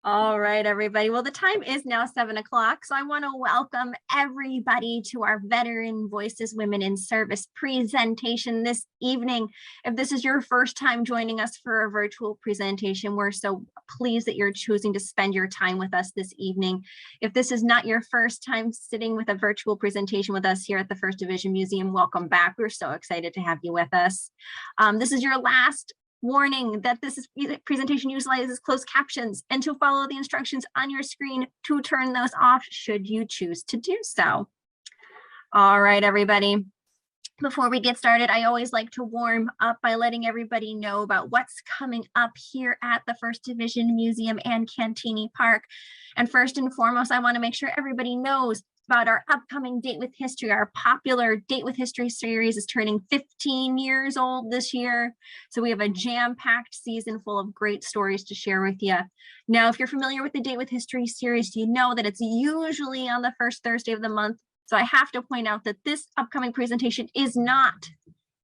All right, everybody. Well, the time is now 7 o'clock, so I want to welcome everybody to our Veteran Voices Women in Service presentation this evening. If this is your first time joining us for a virtual presentation, we're so pleased that you're choosing to spend your time with us this evening. If this is not your first time sitting with a virtual presentation with us here at the 1st Division Museum, welcome back. We're so excited to have you with us. This is your last warning that presentation utilizes closed captions and to follow the instructions on your screen to turn those off should you choose to do so. All right, everybody. Before we get started, I always like to warm up by letting everybody know about what's coming up here at the 1st Division Museum and Cantini Park. And first and foremost, I want to make sure everybody knows about our upcoming Date with History. Our popular Date with History series is turning 15 years old this year. So we have a jam-packed season full of great stories to share with you. Now, if you're familiar with the Date with History series, you know that it's usually on the first Thursday of the month. So I have to point out that this upcoming presentation is not.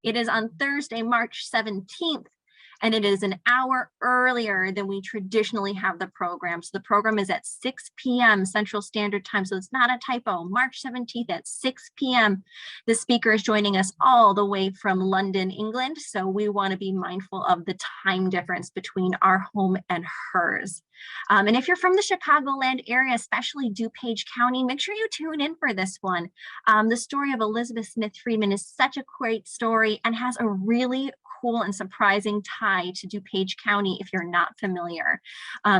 It is on Thursday, March 17th. And it is an hour earlier than we traditionally have the program. So the program is at 6 p.m. Central Standard Time. So it's not a typo. March 17th at 6 p.m. The speaker is joining us all the way from London, England. So we want to be mindful of the time difference between our home and hers. And if you're from the Chicagoland area, especially DuPage County, make sure you tune in for this one. The story of Elizabeth Smith Freeman is such a great story and has a really cool and surprising tie to DuPage County if you're not familiar.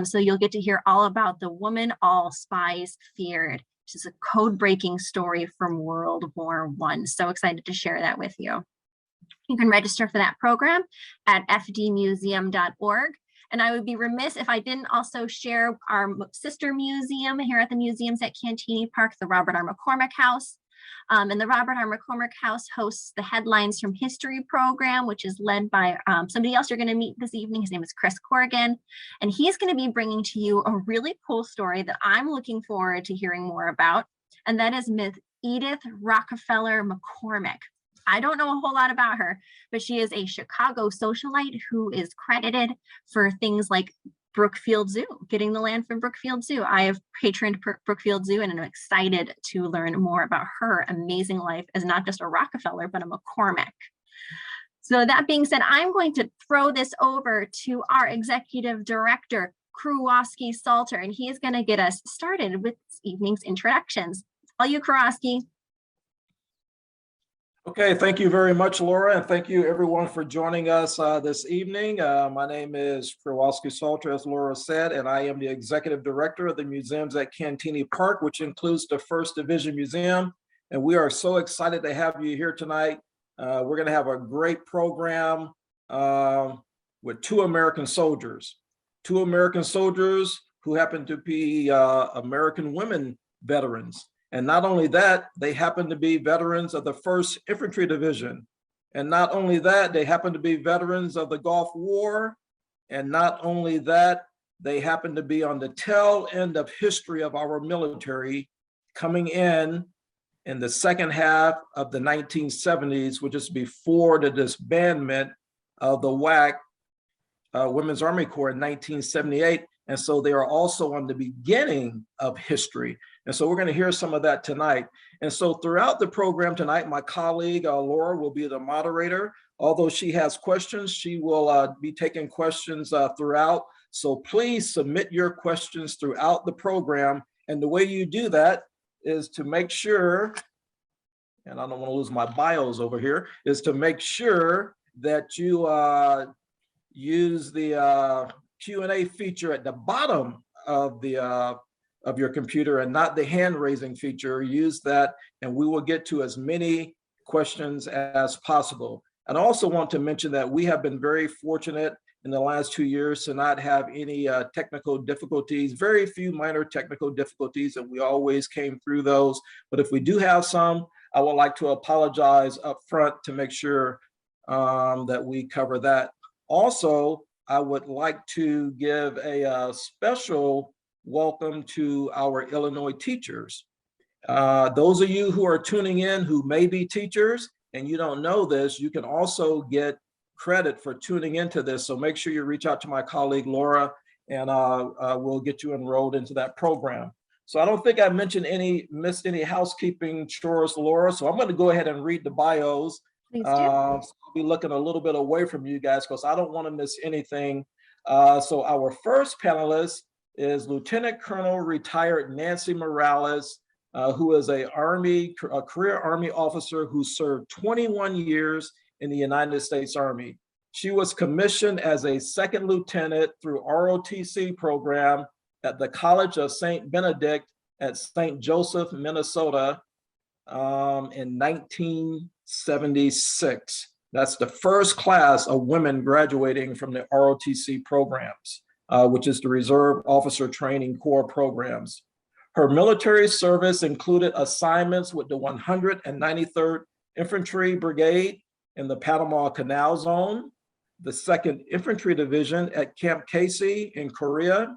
So you'll get to hear all about the woman all spies feared, which is a code-breaking story from World War I. So excited to share that with you. You can register for that program at fdmuseum.org. And I would be remiss if I didn't also share our sister museum here at the museums at Cantini Park, the Robert R. McCormick House. And the Robert R. McCormick House hosts the Headlines from History program, which is led by somebody else you're going to meet this evening. His name is Chris Corrigan, and he's going to be bringing to you a really cool story that I'm looking forward to hearing more about, and that is Miss Edith Rockefeller McCormick. I don't know a whole lot about her, but she is a Chicago socialite who is credited for things like Brookfield Zoo, getting the land from Brookfield Zoo. I have patroned Brookfield Zoo and I'm excited to learn more about her amazing life as not just a Rockefeller, but a McCormick. So that being said, I'm going to throw this over to our executive director, Krylowski Salter, and he is going to get us started with this evening's introductions. All you, Krylowski. Okay, thank you very much, Laura, and thank you everyone for joining us this evening. My name is Krylowski Salter, as Laura said, and I am the Executive Director of the Museums at Cantini Park, which includes the 1st Division Museum. And we are so excited to have you here tonight. We're going to have a great program with two American soldiers who happen to be American women veterans. And not only that, they happen to be veterans of the 1st Infantry Division. And not only that, they happen to be veterans of the Gulf War. And not only that, they happen to be on the tail end of history of our military, coming in the second half of the 1970s, which is before the disbandment of the WAC, Women's Army Corps, in 1978. And so they are also on the beginning of history. And so we're going to hear some of that tonight. And so throughout the program tonight, my colleague, Laura, will be the moderator. Although she has questions, she will be taking questions throughout. So please submit your questions throughout the program. And the way you do that is to make sure, and I don't want to lose my bios over here, is to make sure that you use the Q&A feature at the bottom of your computer and not the hand raising feature. Use that and we will get to as many questions as possible. And I also want to mention that we have been very fortunate in the last 2 years to not have any technical difficulties, very few minor technical difficulties, and we always came through those. But if we do have some, I would like to apologize up front to make sure that we cover that. Also, I would like to give a special welcome to our Illinois teachers. Those of you who are tuning in who may be teachers and you don't know this, you can also get credit for tuning into this. So make sure you reach out to my colleague Laura and we'll get you enrolled into that program. So I don't think I missed any housekeeping chores, Laura. So I'm going to go ahead and read the bios. Please do. So I'll be looking a little bit away from you guys because I don't want to miss anything. So our first panelist is Lieutenant Colonel retired Nancy Morales, who is a career Army officer who served 21 years in the United States Army. She was commissioned as a second lieutenant through ROTC program at the College of St. Benedict at St. Joseph, Minnesota in 1976. That's the first class of women graduating from the ROTC programs, which is the Reserve Officer Training Corps programs. Her military service included assignments with the 193rd Infantry Brigade in the Panama Canal Zone, the 2nd Infantry Division at Camp Casey in Korea,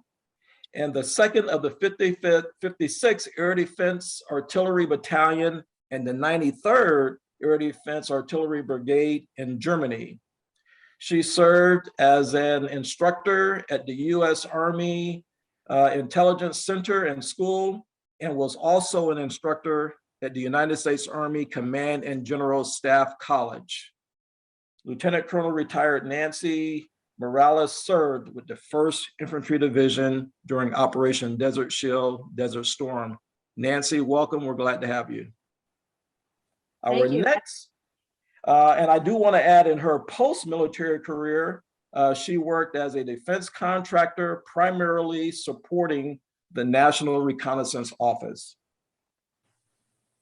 and the 2nd of the 56th Air Defense Artillery Battalion and the 93rd Air Defense Artillery Brigade in Germany. She served as an instructor at the U.S. Army Intelligence Center and School, and was also an instructor at the United States Army Command and General Staff College. Lieutenant Colonel retired Nancy Morales served with the 1st Infantry Division during Operation Desert Shield, Desert Storm. Nancy, welcome. We're glad to have you. Our next, and I do want to add, in her post-military career, she worked as a defense contractor, primarily supporting the National Reconnaissance Office.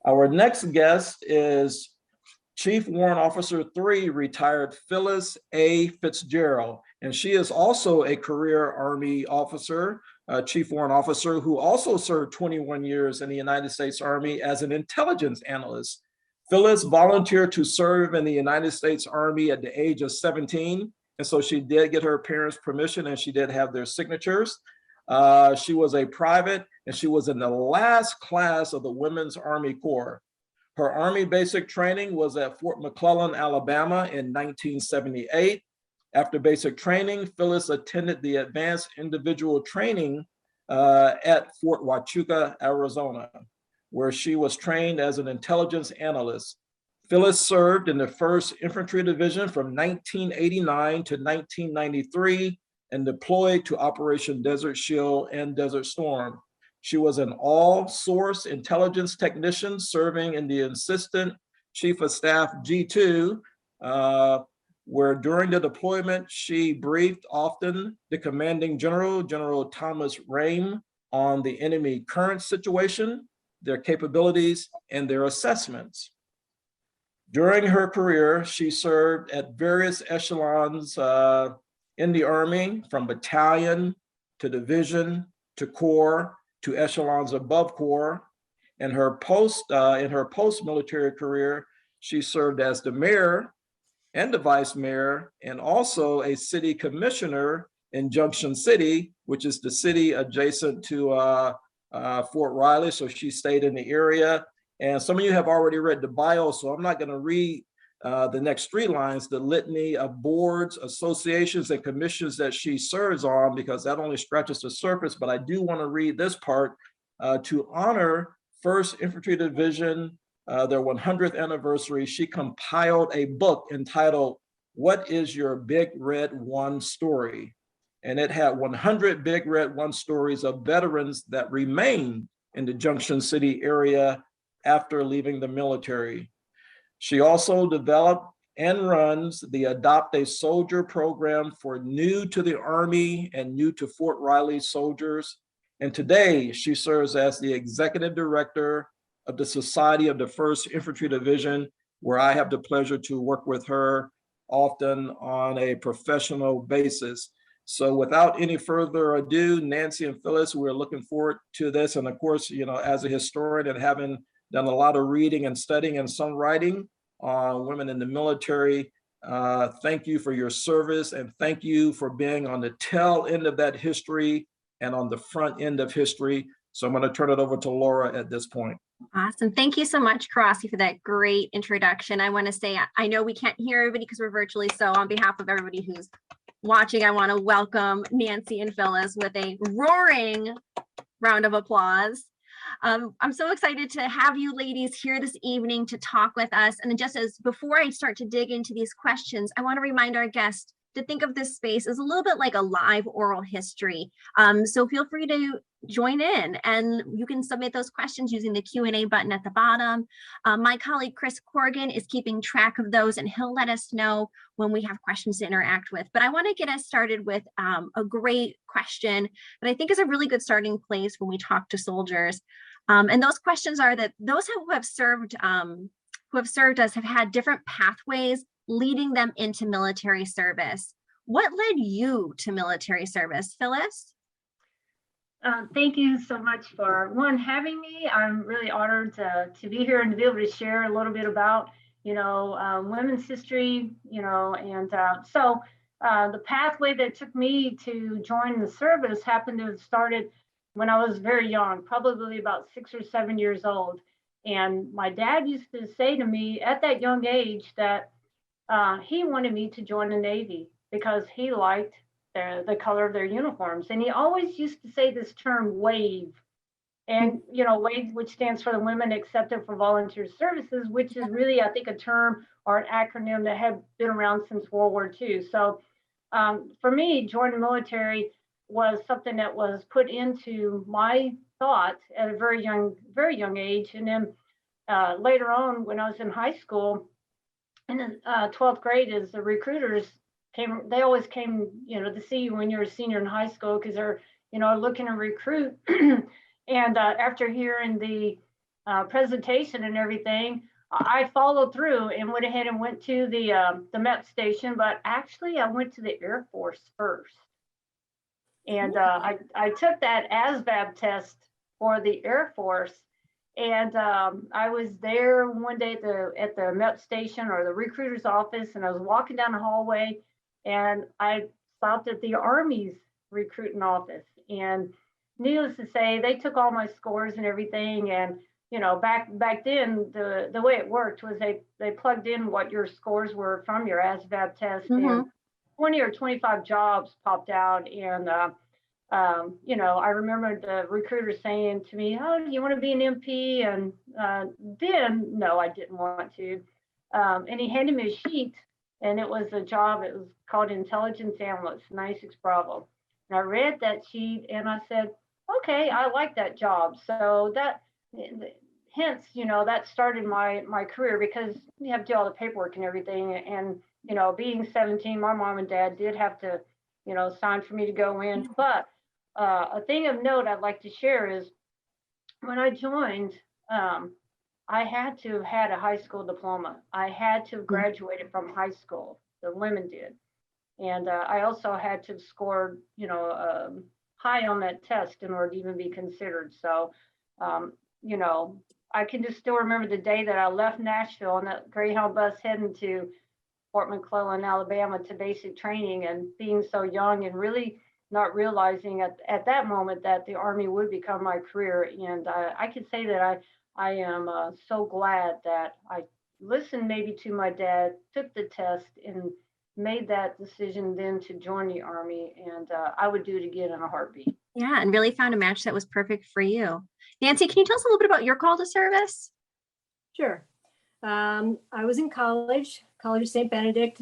Our next guest is Chief Warrant Officer 3, retired Phyllis A. Fitzgerald, and she is also a career Army officer, Chief Warrant Officer, who also served 21 years in the United States Army as an intelligence analyst. Phyllis volunteered to serve in the United States Army at the age of 17, and so she did get her parents' permission, and she did have their signatures. She was a private, and she was in the last class of the Women's Army Corps. Her Army basic training was at Fort McClellan, Alabama in 1978. After basic training, Phyllis attended the advanced individual training at Fort Huachuca, Arizona, where she was trained as an intelligence analyst. Phyllis served in the 1st Infantry Division from 1989 to 1993 and deployed to Operation Desert Shield and Desert Storm. She was an all-source intelligence technician serving in the Assistant Chief of Staff G2, where during the deployment, she briefed often the commanding general, General Thomas Rame, on the enemy current situation, their capabilities, and their assessments. During her career, she served at various echelons in the Army, from battalion to division to corps to echelons above corps. In her post-military career, she served as the mayor and the vice mayor, and also a city commissioner in Junction City, which is the city adjacent to Fort Riley. So she stayed in the area. And some of you have already read the bio, so I'm not going to read the next 3 lines, the litany of boards, associations, and commissions that she serves on, because that only scratches the surface. But I do want to read this part to honor 1st Infantry Division, their 100th anniversary. She compiled a book entitled, "What is Your Big Red One Story?" And it had 100 Big Red One stories of veterans that remained in the Junction City area after leaving the military. She also developed and runs the Adopt a Soldier program for new to the Army and new to Fort Riley soldiers. And today she serves as the executive director of the Society of the 1st Infantry Division, where I have the pleasure to work with her often on a professional basis. So without any further ado, Nancy and Phyllis, we're looking forward to this. And of course, you know, as a historian and having done a lot of reading and studying and some writing on women in the military, thank you for your service, and thank you for being on the tail end of that history and on the front end of history. So I'm going to turn it over to Laura at this point. Awesome. Thank you so much, Krylowski, for that great introduction. I want to say, I know we can't hear everybody because we're virtually, so on behalf of everybody who's watching, I want to welcome Nancy and Phyllis with a roaring round of applause. I'm so excited to have you ladies here this evening to talk with us. And just as before I start to dig into these questions, I want to remind our guests to think of this space as a little bit like a live oral history. So feel free to join in, and you can submit those questions using the Q&A button at the bottom. My colleague Chris Corrigan is keeping track of those, and he'll let us know when we have questions to interact with. But I want to get us started with a great question that I think is a really good starting place when we talk to soldiers. And those questions are that those who have served us have had different pathways leading them into military service. What led you to military service, Phyllis? Thank you so much for having me. I'm really honored to be here and to be able to share a little bit about, women's history, and so the pathway that took me to join the service happened to have started when I was very young, probably about 6 or 7 years old. And my dad used to say to me at that young age that he wanted me to join the Navy because he liked the color of their uniforms. And he always used to say this term WAVE. And, WAVE, which stands for the Women Accepted for Volunteer Services, which is really, I think, a term or an acronym that had been around since World War II. So for me, joining the military was something that was put into my thought at a very young age. And then later on, when I was in high school, in the 12th grade, as the recruiters they always came, to see you when you're a senior in high school because they're, looking to recruit. And after hearing the presentation and everything, I followed through and went ahead and went to the MEP station. But actually, I went to the Air Force first. And I took that ASVAB test for the Air Force. And I was there one day at the MEP station or the recruiter's office, and I was walking down the hallway, and I stopped at the Army's recruiting office. And needless to say, they took all my scores and everything. And back then, the way it worked was they plugged in what your scores were from your ASVAB test, and 20 or 25 jobs popped out. And I remember the recruiter saying to me, "Oh, do you want to be an MP?" And then, no, I didn't want to. And he handed me a sheet, and it was a job. It was called Intelligence Analyst, 96 Bravo. And I read that sheet, and I said, "Okay, I like that job." So hence, that started my career, because you have to do all the paperwork and everything. And being 17, my mom and dad did have to, sign for me to go in. But a thing of note I'd like to share is when I joined, I had to have had a high school diploma. I had to have graduated from high school. The women did. And I also had to have scored, high on that test in order to even be considered. So, I can just still remember the day that I left Nashville on that Greyhound bus heading to Fort McClellan, Alabama, to basic training, and being so young and really not realizing at that moment that the Army would become my career. And I can say that I am so glad that I listened maybe to my dad, took the test, and made that decision then to join the Army. And I would do it again in a heartbeat. Yeah, and really found a match that was perfect for you. Nancy, can you tell us a little bit about your call to service? Sure. I was in College of St. Benedict,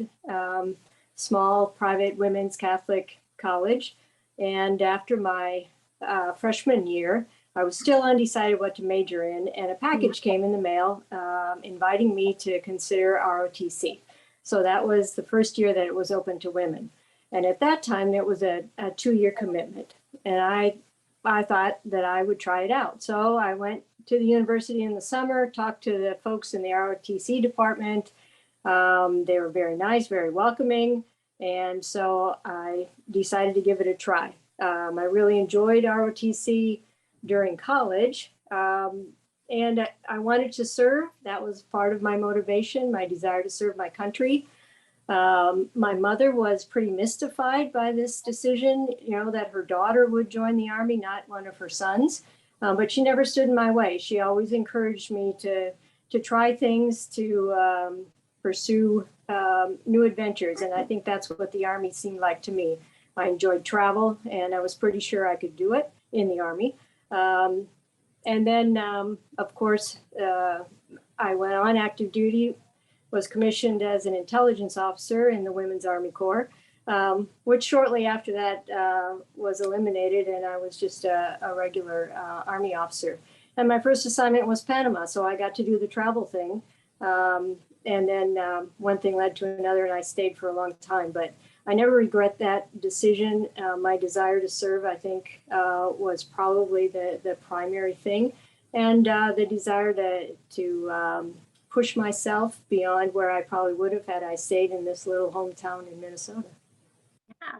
small private women's Catholic college. And after my freshman year, I was still undecided what to major in, and a package came in the mail inviting me to consider ROTC. So that was the first year that it was open to women. And at that time, it was a 2-year commitment. And I thought that I would try it out. So I went to the university in the summer, talked to the folks in the ROTC department. They were very nice, very welcoming. And so I decided to give it a try. I really enjoyed ROTC during college. And I wanted to serve. That was part of my motivation, my desire to serve my country. My mother was pretty mystified by this decision, that her daughter would join the Army, not one of her sons. But she never stood in my way. She always encouraged me to try things, to pursue new adventures. And I think that's what the Army seemed like to me. I enjoyed travel, and I was pretty sure I could do it in the Army. And then, of course, I went on active duty, was commissioned as an intelligence officer in the Women's Army Corps, which shortly after that was eliminated, and I was just a regular Army officer. And my first assignment was Panama, so I got to do the travel thing. And then one thing led to another, and I stayed for a long time. But I never regret that decision. My desire to serve, I think, was probably the primary thing, and the desire to push myself beyond where I probably would have had I stayed in this little hometown in Minnesota. Yeah.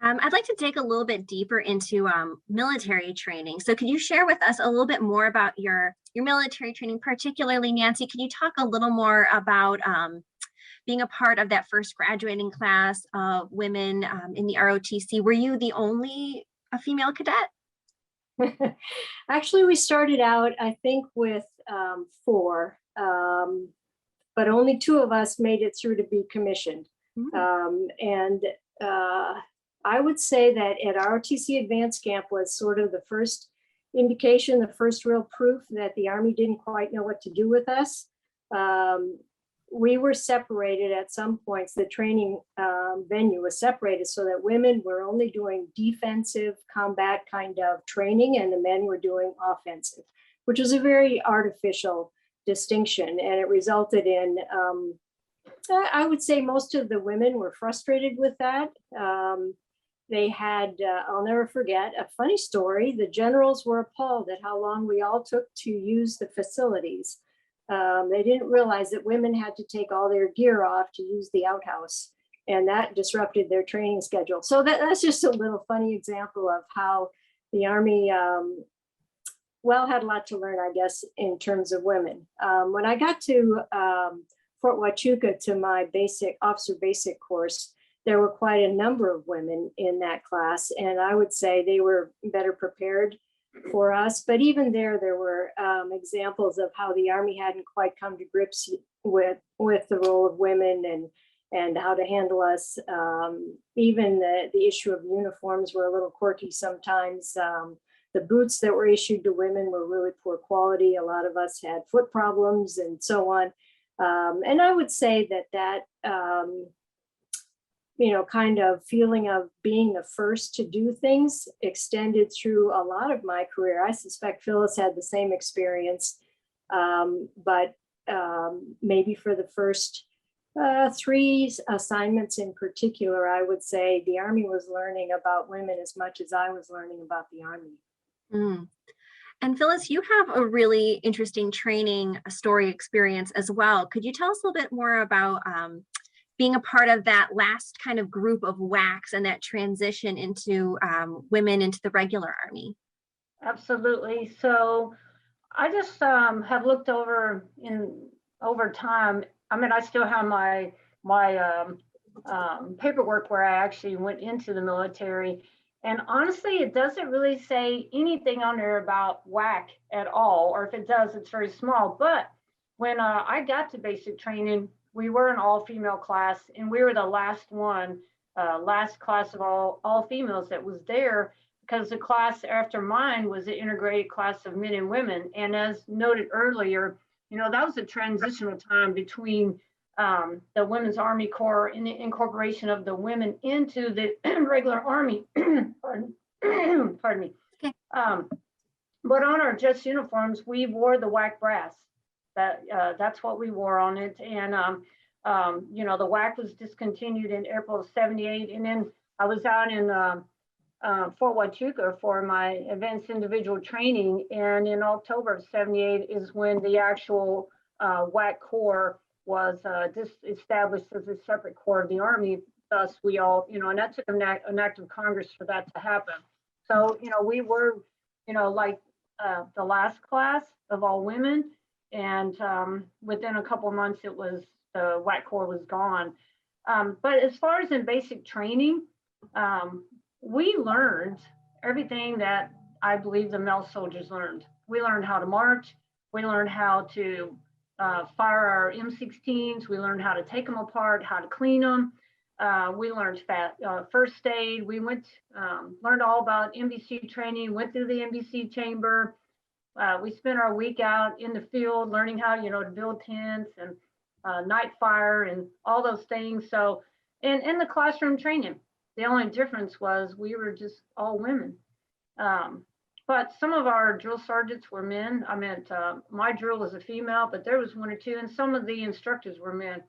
I'd like to dig a little bit deeper into military training. So could you share with us a little bit more about your military training, particularly Nancy? Can you talk a little more about being a part of that first graduating class of women in the ROTC? Were you the only female cadet? Actually, we started out, I think, with 4, but only 2 of us made it through to be commissioned. And I would say that at ROTC Advanced Camp was sort of the first indication, the first real proof that the Army didn't quite know what to do with us. We were separated at some points. The training venue was separated so that women were only doing defensive combat kind of training, and the men were doing offensive, which was a very artificial distinction. And it resulted in, I would say most of the women were frustrated with that. They had, I'll never forget, a funny story. The generals were appalled at how long we all took to use the facilities. They didn't realize that women had to take all their gear off to use the outhouse, and that disrupted their training schedule. So that's just a little funny example of how the Army, had a lot to learn, I guess, in terms of women. When I got to Fort Huachuca to my officer basic course, there were quite a number of women in that class, and I would say they were better prepared for us. But even there were examples of how the Army hadn't quite come to grips with the role of women and how to handle us. Even the issue of uniforms were a little quirky sometimes. The boots that were issued to women were really poor quality. A lot of us had foot problems and so on. And I would say that kind of feeling of being the first to do things extended through a lot of my career. I suspect Phyllis had the same experience, but maybe for the first 3 assignments in particular, I would say the Army was learning about women as much as I was learning about the Army. And Phyllis, you have a really interesting training story experience as well. Could you tell us a little bit more about being a part of that last kind of group of WACs and that transition into women into the regular Army? Absolutely. So I just have looked over time. I mean, I still have my paperwork where I actually went into the military. And honestly, it doesn't really say anything on there about WAC at all, or if it does, it's very small. But when I got to basic training, we were an all-female class, and we were the last class of all females that was there, because the class after mine was an integrated class of men and women. And as noted earlier, that was a transitional time between the Women's Army Corps and the incorporation of the women into the regular Army. Pardon me. Okay. But on our dress uniforms, we wore the WAC brass. That's what we wore on it. And, the WAC was discontinued in April of '78. And then I was out in Fort Huachuca for my advanced individual training. And in October of '78 is when the actual WAC Corps was established as a separate corps of the Army. Thus, we all, and that took an act of Congress for that to happen. So, we were, like the last class of all women. And within a couple of months, it was the WAC Corps was gone. But as far as in basic training, we learned everything that I believe the male soldiers learned. We learned how to march. We learned how to fire our M16s. We learned how to take them apart, how to clean them. We learned first aid. We learned all about NBC training, went through the NBC chamber. We spent our week out in the field learning how, to build tents and night fire and all those things. So, and in the classroom training, the only difference was we were just all women. But some of our drill sergeants were men. I meant my drill was a female, but there was one or two, and some of the instructors were men.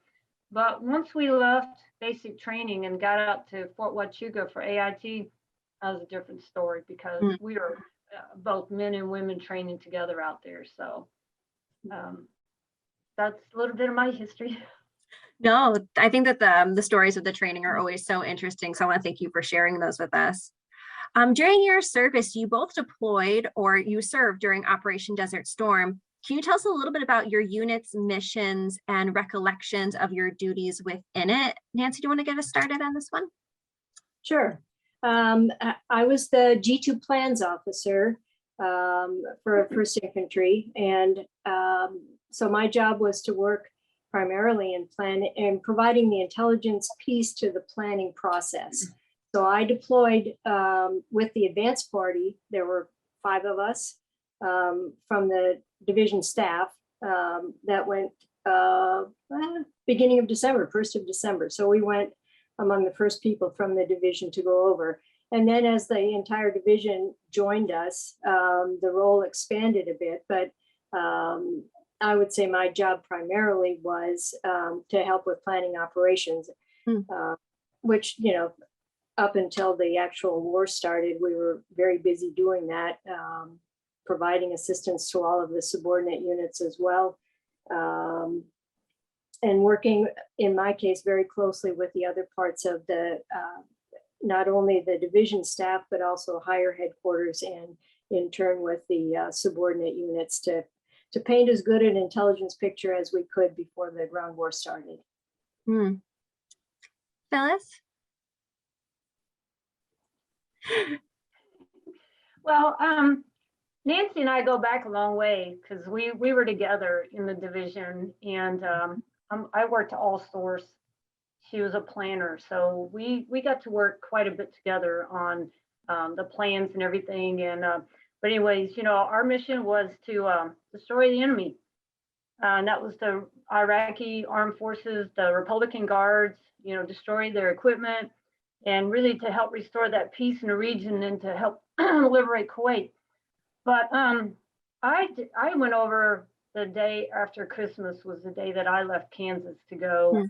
But once we left basic training and got out to Fort Huachuca for AIT, that was a different story because we were both men and women training together out there. So that's a little bit of my history. No, I think that the stories of the training are always so interesting. So I want to thank you for sharing those with us. During your service, you both deployed or you served during Operation Desert Storm. Can you tell us a little bit about your unit's missions and recollections of your duties within it? Nancy, do you want to get us started on this one? Sure. I was the G2 plans officer for 1st Infantry. And so my job was to work primarily in providing the intelligence piece to the planning process. So I deployed with the advance party. There were 5 of us from the division staff that went beginning of December, 1st of December. So we went among the first people from the division to go over. And then as the entire division joined us, the role expanded a bit, but I would say my job primarily was to help with planning operations, which, up until the actual war started, we were very busy doing that, providing assistance to all of the subordinate units as well. And working, in my case, very closely with the other parts of the, not only the division staff, but also higher headquarters, and in turn with the subordinate units to paint as good an intelligence picture as we could before the ground war started. Phyllis? Well, Nancy and I go back a long way because we were together in the division, and I worked all source. She was a planner, so we got to work quite a bit together on the plans and everything. And but anyways, our mission was to destroy the enemy, and that was the Iraqi armed forces, the Republican Guards, destroy their equipment, and really to help restore that peace in the region and to help liberate Kuwait. But I went over the day after Christmas was the day that I left Kansas to go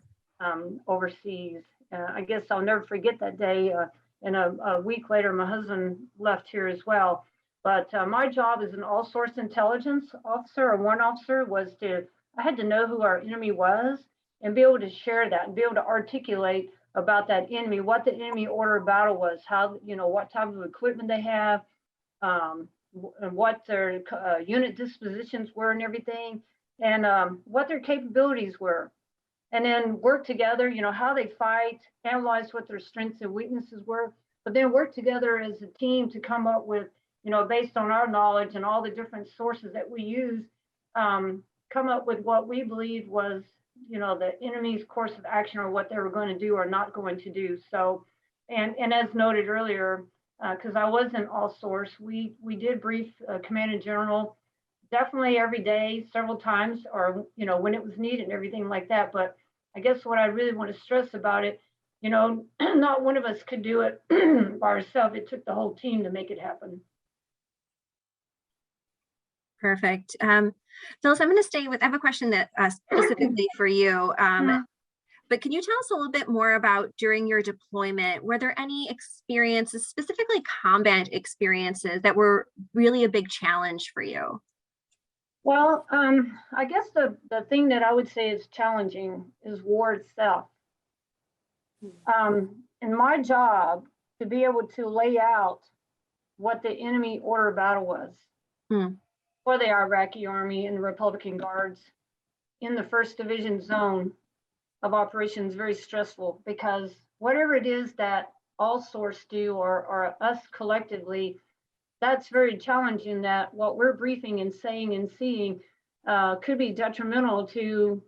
overseas. I guess I'll never forget that day. And a week later, my husband left here as well. But my job as an all-source intelligence officer or warrant officer was I had to know who our enemy was and be able to share that and be able to articulate about that enemy, what the enemy order of battle was, how, what type of equipment they have, what their unit dispositions were and everything, and what their capabilities were. And then work together, how they fight, analyze what their strengths and weaknesses were, but then work together as a team to come up with, based on our knowledge and all the different sources that we use, come up with what we believe was, the enemy's course of action or what they were going to do or not going to do. So, and as noted earlier, because I wasn't all source, we did brief Command and General definitely every day, several times, or, when it was needed and everything like that. But I guess what I really want to stress about it, not one of us could do it by ourselves. It took the whole team to make it happen. Perfect. Phyllis, I'm going to stay with, I have a question that specifically for you. But can you tell us a little bit more about during your deployment, were there any experiences, specifically combat experiences, that were really a big challenge for you? Well, I guess the thing that I would say is challenging is war itself. In my job, to be able to lay out what the enemy order of battle was for the Iraqi army and the Republican Guards in the 1st Division zone of operations, very stressful, because whatever it is that all source do or us collectively, that's very challenging, that what we're briefing and saying and seeing, could be detrimental to,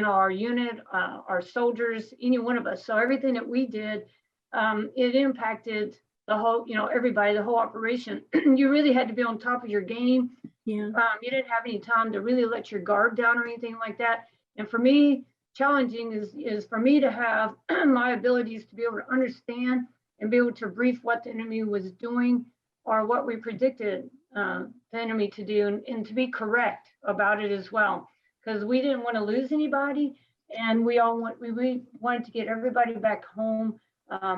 our unit, our soldiers, any one of us. So everything that we did, it impacted the whole, everybody, the whole operation. You really had to be on top of your game. Yeah. You didn't have any time to really let your guard down or anything like that. And for me, challenging is for me to have my abilities to be able to understand and be able to brief what the enemy was doing or what we predicted the enemy to do, and to be correct about it as well, because we didn't want to lose anybody, and we wanted to get everybody back home,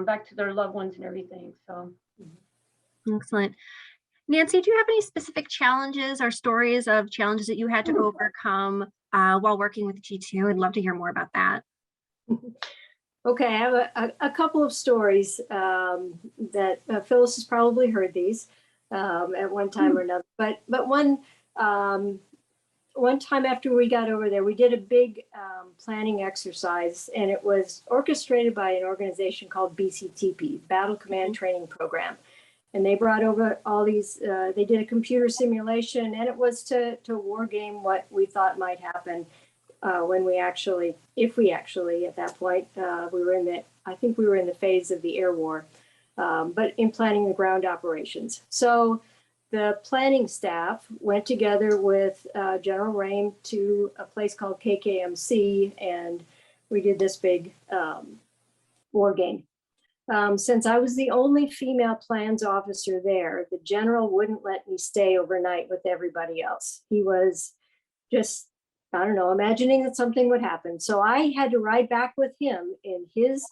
back to their loved ones and everything. So Excellent. Nancy, do you have any specific challenges or stories of challenges that you had to overcome while working with G2? I'd love to hear more about that. Okay, I have a couple of stories that Phyllis has probably heard these at one time or another. But one time after we got over there, we did a big planning exercise, and it was orchestrated by an organization called BCTP, Battle Command Training Program. And they brought over all these, they did a computer simulation, and it was to war game what we thought might happen when we actually, if we actually, at that point, I think we were in the phase of the air war, but in planning the ground operations. So the planning staff went together with General Rame to a place called KKMC, and we did this big war game. Since I was the only female plans officer there, the general wouldn't let me stay overnight with everybody else. He was just, I don't know, imagining that something would happen. So I had to ride back with him in his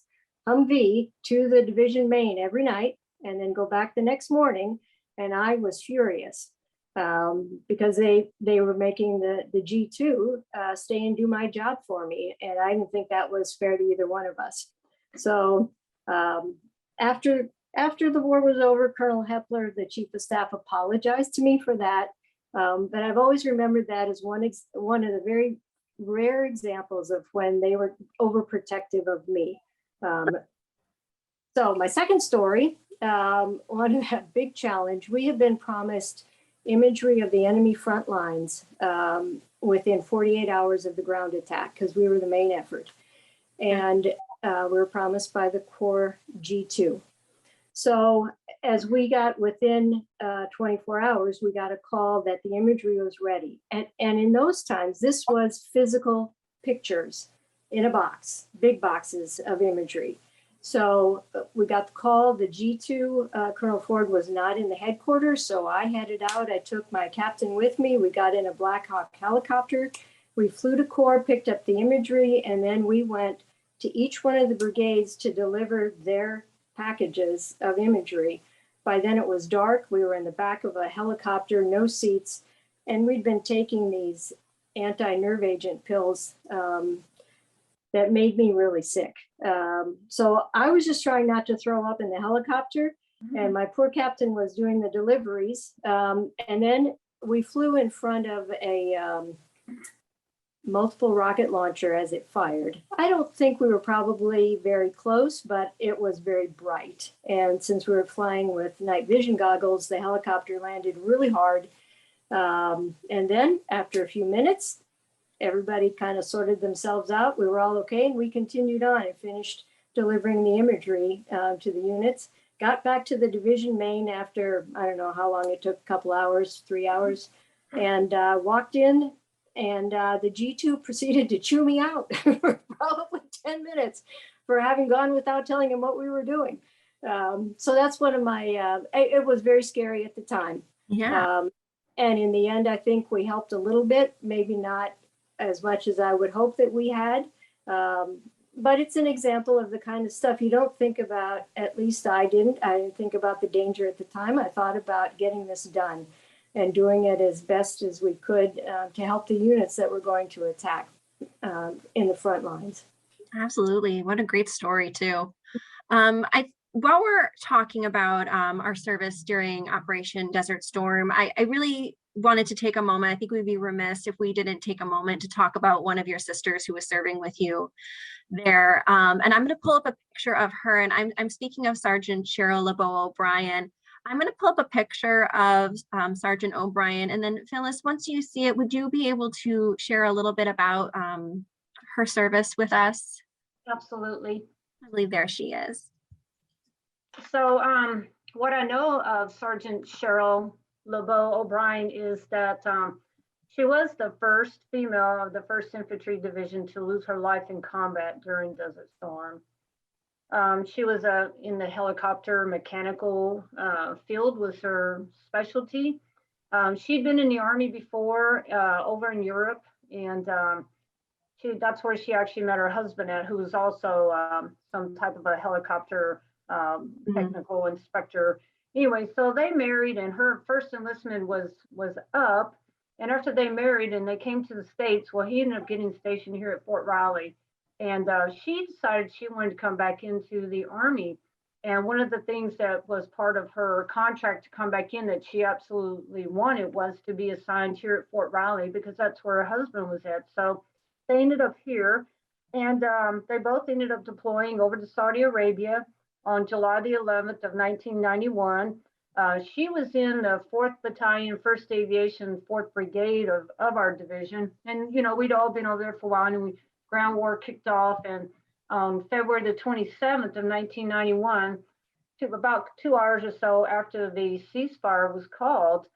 Humvee to the division main every night, and then go back the next morning. And I was furious because they were making the G2 stay and do my job for me. And I didn't think that was fair to either one of us. So after the war was over, Colonel Hepler, the chief of staff, apologized to me for that. But I've always remembered that as one of the very rare examples of when they were overprotective of me. So my second story, one of that big challenge, we have been promised imagery of the enemy front lines within 48 hours of the ground attack, because we were the main effort. And we were promised by the Corps G2. So as we got within 24 hours, we got a call that the imagery was ready. And in those times, this was physical pictures in a box, big boxes of imagery. So we got the call, the G2, Colonel Ford was not in the headquarters, so I headed out. I took my captain with me. We got in a Black Hawk helicopter. We flew to Corps, picked up the imagery, and then we went to each one of the brigades to deliver their packages of imagery. By then it was dark. We were in the back of a helicopter, no seats, and we'd been taking these anti-nerve agent pills that made me really sick. So I was just trying not to throw up in the helicopter, and my poor captain was doing the deliveries. And then we flew in front of a multiple rocket launcher as it fired. I don't think we were probably very close, but it was very bright. And since we were flying with night vision goggles, the helicopter landed really hard. And then after a few minutes, everybody kind of sorted themselves out. We were all okay, and we continued on and finished delivering the imagery to the units. Got back to the division main after, I don't know how long it took, a couple hours, 3 hours, and walked in, and the G2 proceeded to chew me out for probably 10 minutes for having gone without telling him what we were doing. So that's one of my, it was very scary at the time. Yeah. And in the end, I think we helped a little bit, maybe not as much as I would hope that we had. But it's an example of the kind of stuff you don't think about, at least I didn't think about the danger at the time. I thought about getting this done and doing it as best as we could to help the units that were going to attack in the front lines. Absolutely. What a great story too. While we're talking about our service during Operation Desert Storm, I really wanted to take a moment. I think we'd be remiss if we didn't take a moment to talk about one of your sisters who was serving with you there. And I'm going to pull up a picture of her, and I'm speaking of Sergeant Cheryl LeBeau O'Brien. I'm going to pull up a picture of Sergeant O'Brien, and then Phyllis, once you see it, would you be able to share a little bit about her service with us? Absolutely. I believe there she is. So what I know of Sergeant Cheryl LeBeau O'Brien is that she was the first female of the 1st Infantry Division to lose her life in combat during Desert Storm. She was in the helicopter mechanical field was her specialty. She'd been in the Army before over in Europe, and that's where she actually met her husband at, who was also some type of a helicopter technical inspector. Anyway, so they married, and her first enlistment was up. And after they married and they came to the States, well, he ended up getting stationed here at Fort Riley. And she decided she wanted to come back into the Army. And one of the things that was part of her contract to come back in that she absolutely wanted was to be assigned here at Fort Riley, because that's where her husband was at. So they ended up here, and they both ended up deploying over to Saudi Arabia on July the 11th of 1991. She was in the 4th Battalion, 1st Aviation, 4th Brigade of our division. And, you know, we'd all been over there for a while, and ground war kicked off. And on February the 27th of 1991, to about 2 hours or so after the ceasefire was called,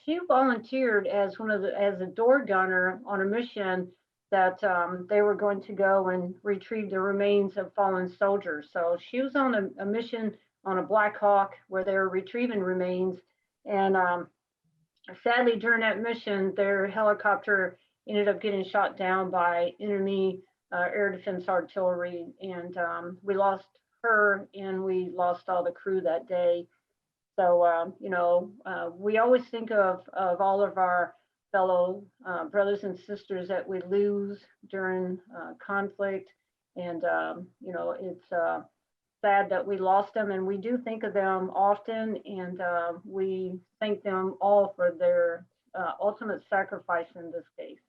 she volunteered as as a door gunner on a mission that they were going to go and retrieve the remains of fallen soldiers. So she was on a mission on a Black Hawk where they were retrieving remains. And sadly, during that mission, their helicopter ended up getting shot down by enemy air defense artillery. And we lost her, and we lost all the crew that day. So, you know, we always think of all of our fellow brothers and sisters that we lose during conflict. And, you know, it's sad that we lost them, and we do think of them often, and we thank them all for their ultimate sacrifice in this case.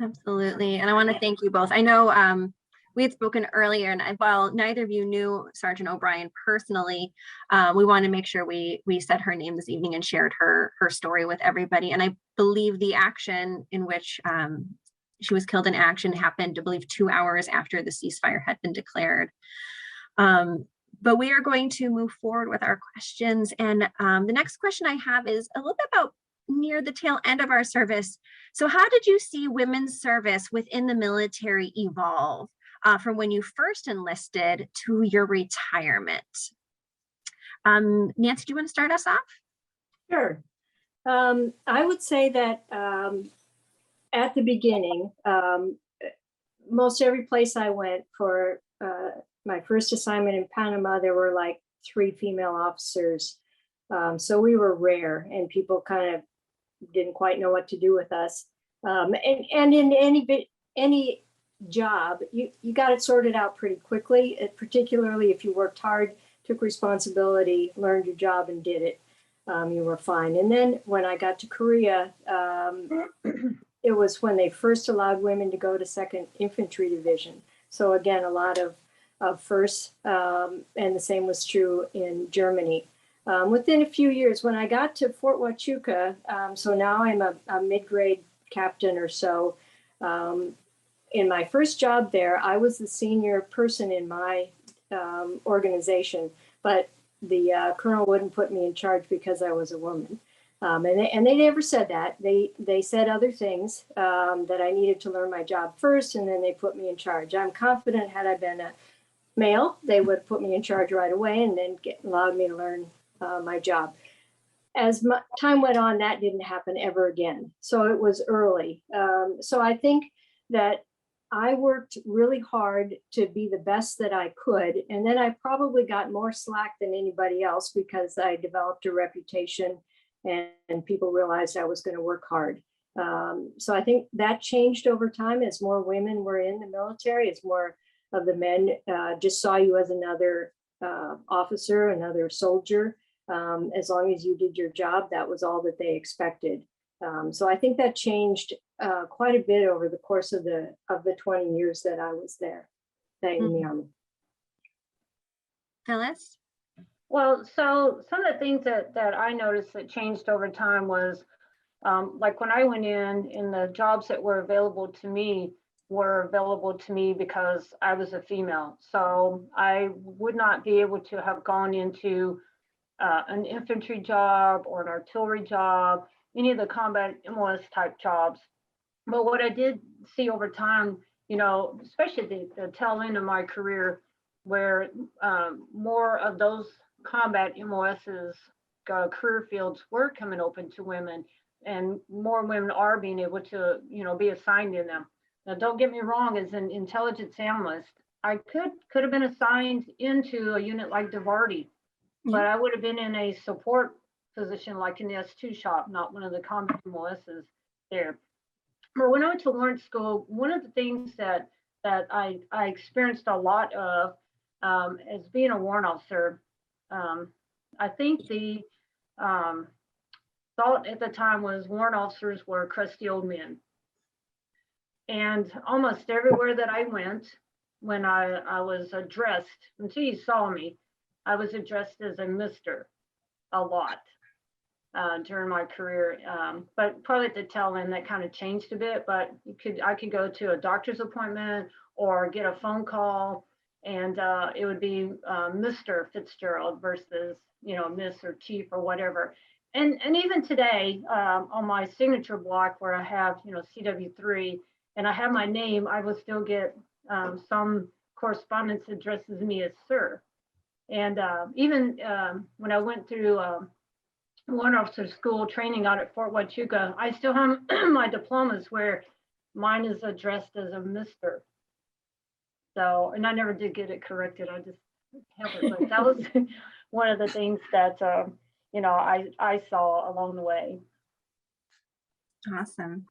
Absolutely. And I want to thank you both. I know we had spoken earlier, and while neither of you knew Sergeant O'Brien personally, we want to make sure we said her name this evening and shared her story with everybody. And I believe the action in which she was killed in action happened, I believe, 2 hours after the ceasefire had been declared. But we are going to move forward with our questions. And the next question I have is a little bit about near the tail end of our service. So how did you see women's service within the military evolve from when you first enlisted to your retirement? Nancy, do you want to start us off? Sure. I would say that at the beginning, most every place I went for my first assignment in Panama, there were like 3 female officers. So we were rare, and people kind of didn't quite know what to do with us. And in any job, you got it sorted out pretty quickly, particularly if you worked hard, took responsibility, learned your job, and did it. You were fine. And then when I got to Korea, it was when they first allowed women to go to 2nd Infantry Division. So again, a lot of firsts, and the same was true in Germany. Within a few years, when I got to Fort Huachuca, so now I'm a mid-grade captain or so. In my first job there, I was the senior person in my organization, but the colonel wouldn't put me in charge because I was a woman. And they never said that. They said other things, that I needed to learn my job first, and then they put me in charge. I'm confident had I been a male, they would put me in charge right away and then allowed me to learn my job. As time went on, that didn't happen ever again. So it was early. So I think that I worked really hard to be the best that I could. And then I probably got more slack than anybody else because I developed a reputation and people realized I was going to work hard. So I think that changed over time as more women were in the military, as more of the men just saw you as another officer, another soldier. As long as you did your job, that was all that they expected. So I think that changed quite a bit over the course of the 20 years that I was there in the Army. Phyllis? Well, so some of the things that I noticed that changed over time was, like when I went in the jobs that were available to me were available to me because I was a female. So I would not be able to have gone into an infantry job or an artillery job, any of the combat MOS type jobs. But what I did see over time, you know, especially the tail end of my career, where more of those combat MOS's career fields were coming open to women, and more women are being able to, you know, be assigned in them. Now, don't get me wrong, as an intelligence analyst, I could have been assigned into a unit like DeVarty, but I would have been in a support position like in the S2 shop, not one of the combat MOSs there. But when I went to Warrant School, one of the things that I experienced a lot of as being a warrant officer, I think the thought at the time was warrant officers were crusty old men. And almost everywhere that I went, when I was addressed, until you saw me, I was addressed as a Mr. a lot during my career. But probably at the tail end, that kind of changed a bit. But I could go to a doctor's appointment or get a phone call, and it would be Mr. Fitzgerald versus, you know, Miss or Chief or whatever. And even today, on my signature block where I have, you know, CW3, and I have my name, I will still get some correspondence addresses me as Sir. And even when I went through warrant officer school training out at Fort Huachuca, I still have my diplomas where mine is addressed as a Mr. So, and I never did get it corrected. I just have it, but that was one of the things that, you know, I saw along the way. Awesome.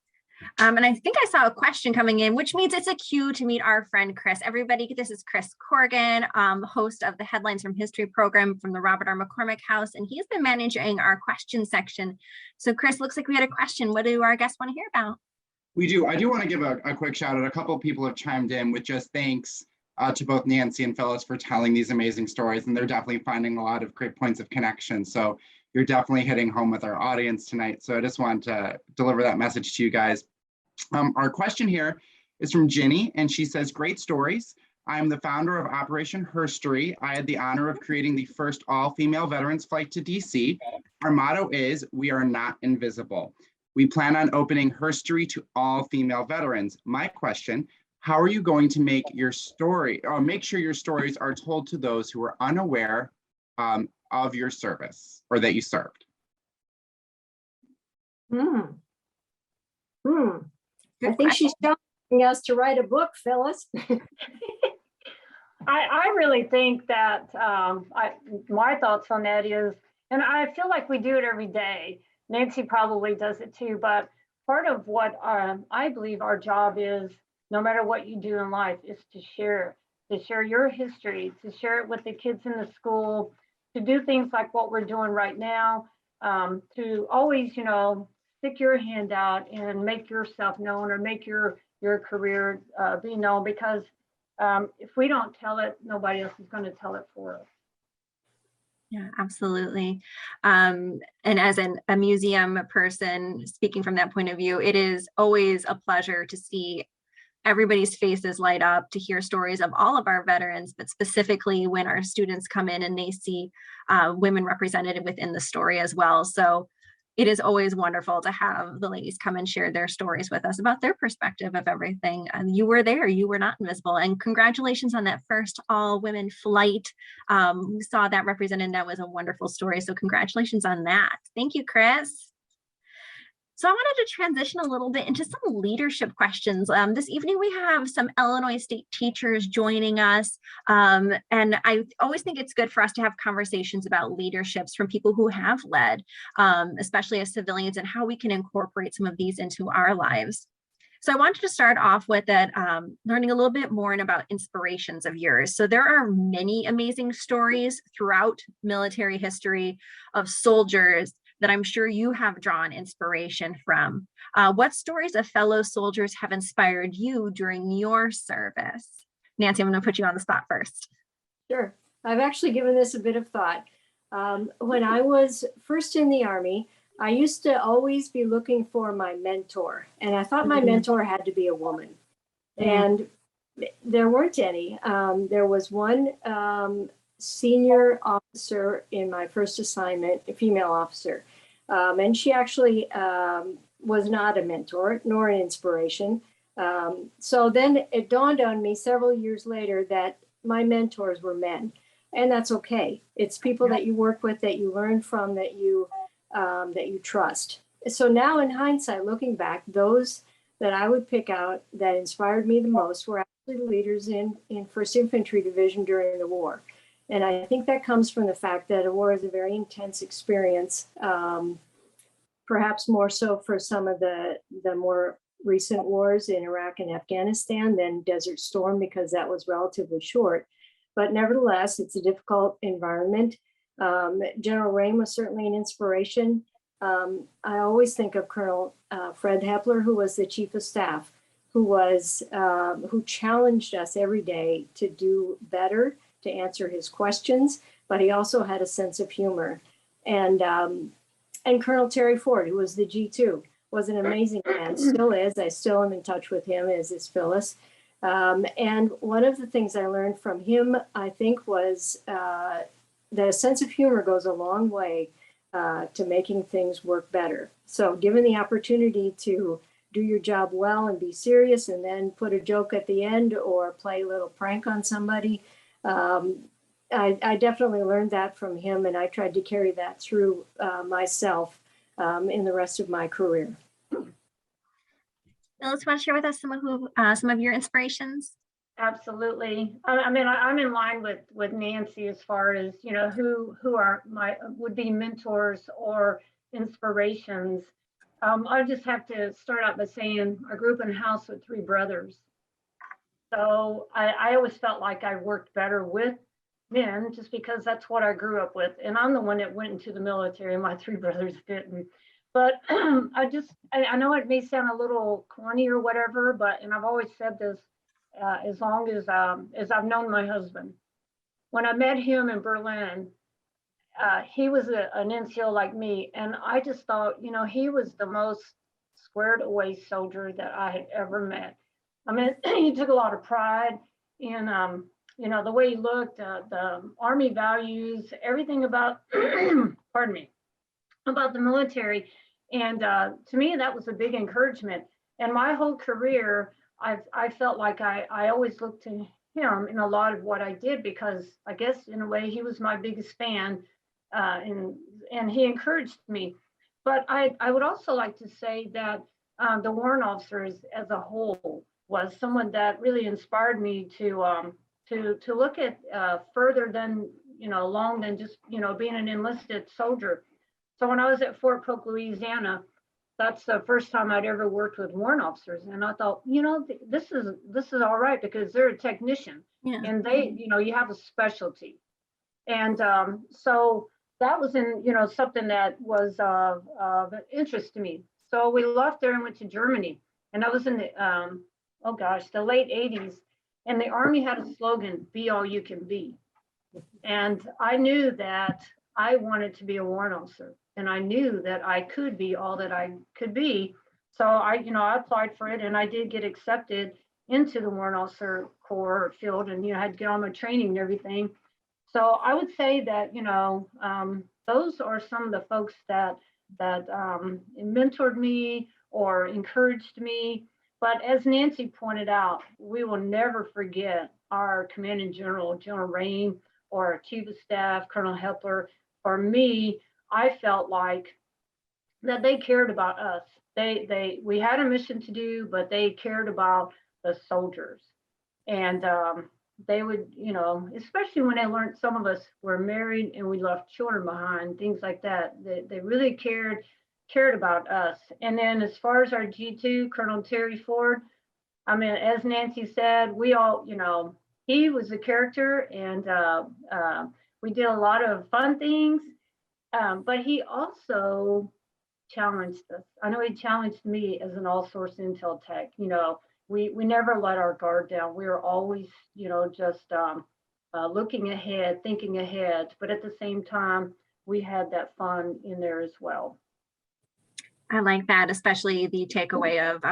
And I think I saw a question coming in, which means it's a cue to meet our friend Chris. Everybody, this is Chris Corrigan, host of the Headlines from History program from the Robert R. McCormick House, and he's been managing our question section. So Chris, looks like we had a question. What do our guests want to hear about? We do. I do want to give a quick shout out. A couple of people have chimed in with just thanks to both Nancy and Phyllis for telling these amazing stories, and they're definitely finding a lot of great points of connection. So you're definitely hitting home with our audience tonight. So I just want to deliver that message to you guys. Our question here is from Ginny, and she says, great stories. I'm the founder of Operation Herstory. I had the honor of creating the first all-female veterans flight to DC. Our motto is, we are not invisible. We plan on opening Herstory to all female veterans. My question, how are you going to make your story, or make sure your stories are told to those who are unaware of your service or that you served? I think she's telling us to write a book, Phyllis. I really think that my thoughts on that is, and I feel like we do it every day. Nancy probably does it too, but part of what I believe our job is, no matter what you do in life, is to share your history, to share it with the kids in the school, to do things like what we're doing right now, to always, you know, stick your hand out and make yourself known, or make your career be known, because if we don't tell it, nobody else is going to tell it for us. Yeah, absolutely. And as a museum person, speaking from that point of view, it is always a pleasure to see everybody's faces light up, to hear stories of all of our veterans, but specifically when our students come in and they see women represented within the story as well. So it is always wonderful to have the ladies come and share their stories with us about their perspective of everything. And you were there, you were not invisible. And congratulations on that first all-women flight. We saw that represented. That was a wonderful story. So congratulations on that. Thank you, Chris. So I wanted to transition a little bit into some leadership questions. This evening we have some Illinois State teachers joining us. And I always think it's good for us to have conversations about leaderships from people who have led, especially as civilians, and how we can incorporate some of these into our lives. So I wanted to start off with that, learning a little bit more about inspirations of yours. So there are many amazing stories throughout military history of soldiers that I'm sure you have drawn inspiration from. What stories of fellow soldiers have inspired you during your service? Nancy, I'm going to put you on the spot first. Sure. I've actually given this a bit of thought. When I was first in the Army, I used to always be looking for my mentor, and I thought my mentor had to be a woman. And there weren't any. There was one senior officer in my first assignment, a female officer, and she actually was not a mentor nor an inspiration. So then it dawned on me several years later that my mentors were men, and that's okay. It's people that you work with, that you learn from, that you trust. So now in hindsight, looking back, those that I would pick out that inspired me the most were actually the leaders in 1st Infantry Division during the war. And I think that comes from the fact that a war is a very intense experience, perhaps more so for some of the more recent wars in Iraq and Afghanistan than Desert Storm, because that was relatively short. But nevertheless, it's a difficult environment. General Rain was certainly an inspiration. I always think of Colonel Fred Hepler, who was the chief of staff, who challenged us every day to do better, to answer his questions, but he also had a sense of humor. And Colonel Terry Ford, who was the G2, was an amazing man, still is. I still am in touch with him, as is Phyllis. And one of the things I learned from him, I think, was that a sense of humor goes a long way to making things work better. So given the opportunity to do your job well and be serious and then put a joke at the end or play a little prank on somebody, I definitely learned that from him, and I tried to carry that through myself in the rest of my career. Phyllis, want to share with us some of your inspirations? Absolutely. I mean, I'm in line with Nancy as far as, you know, who are would be mentors or inspirations. I just have to start out by saying I grew up in a house with 3 brothers. So I always felt like I worked better with men just because that's what I grew up with. And I'm the one that went into the military. My 3 brothers didn't. But I know it may sound a little corny or whatever, and I've always said this as long as I've known my husband. When I met him in Berlin, he was an NCO like me, and I just thought, you know, he was the most squared away soldier that I had ever met. I mean, he took a lot of pride in, you know, the way he looked, the Army values, everything about, pardon me, about the military. And to me, that was a big encouragement. And my whole career, I felt like I always looked to him in a lot of what I did, because I guess in a way he was my biggest fan, and he encouraged me. But I would also like to say that the warrant officers as a whole was someone that really inspired me to look at further than, you know, long than just, you know, being an enlisted soldier. So when I was at Fort Polk, Louisiana, that's the first time I'd ever worked with warrant officers. And I thought, you know, this is all right, because they're a technician, and they, you know, you have a specialty. And so that was something that was of interest to me. So we left there and went to Germany. And I was in the, the late 80s. And the Army had a slogan, be all you can be. And I knew that I wanted to be a warrant officer. And I knew that I could be all that I could be. So I applied for it, and I did get accepted into the Warrant Officer Corps field, and, had to get all my training and everything. So I would say that, those are some of the folks that mentored me or encouraged me. But as Nancy pointed out, we will never forget our Commanding General, General Rain, or our Chief of Staff, Colonel Hepler. For me, I felt like that they cared about us. We had a mission to do, but they cared about the soldiers. And they would, especially when they learned some of us were married and we left children behind, things like that. They really cared about us. And then as far as our G2, Colonel Terry Ford, I mean, as Nancy said, we all, he was a character, and we did a lot of fun things. But he also challenged us. I know he challenged me as an all-source intel tech. We never let our guard down. We were always, just looking ahead, thinking ahead, but at the same time, we had that fun in there as well. I like that, especially the takeaway of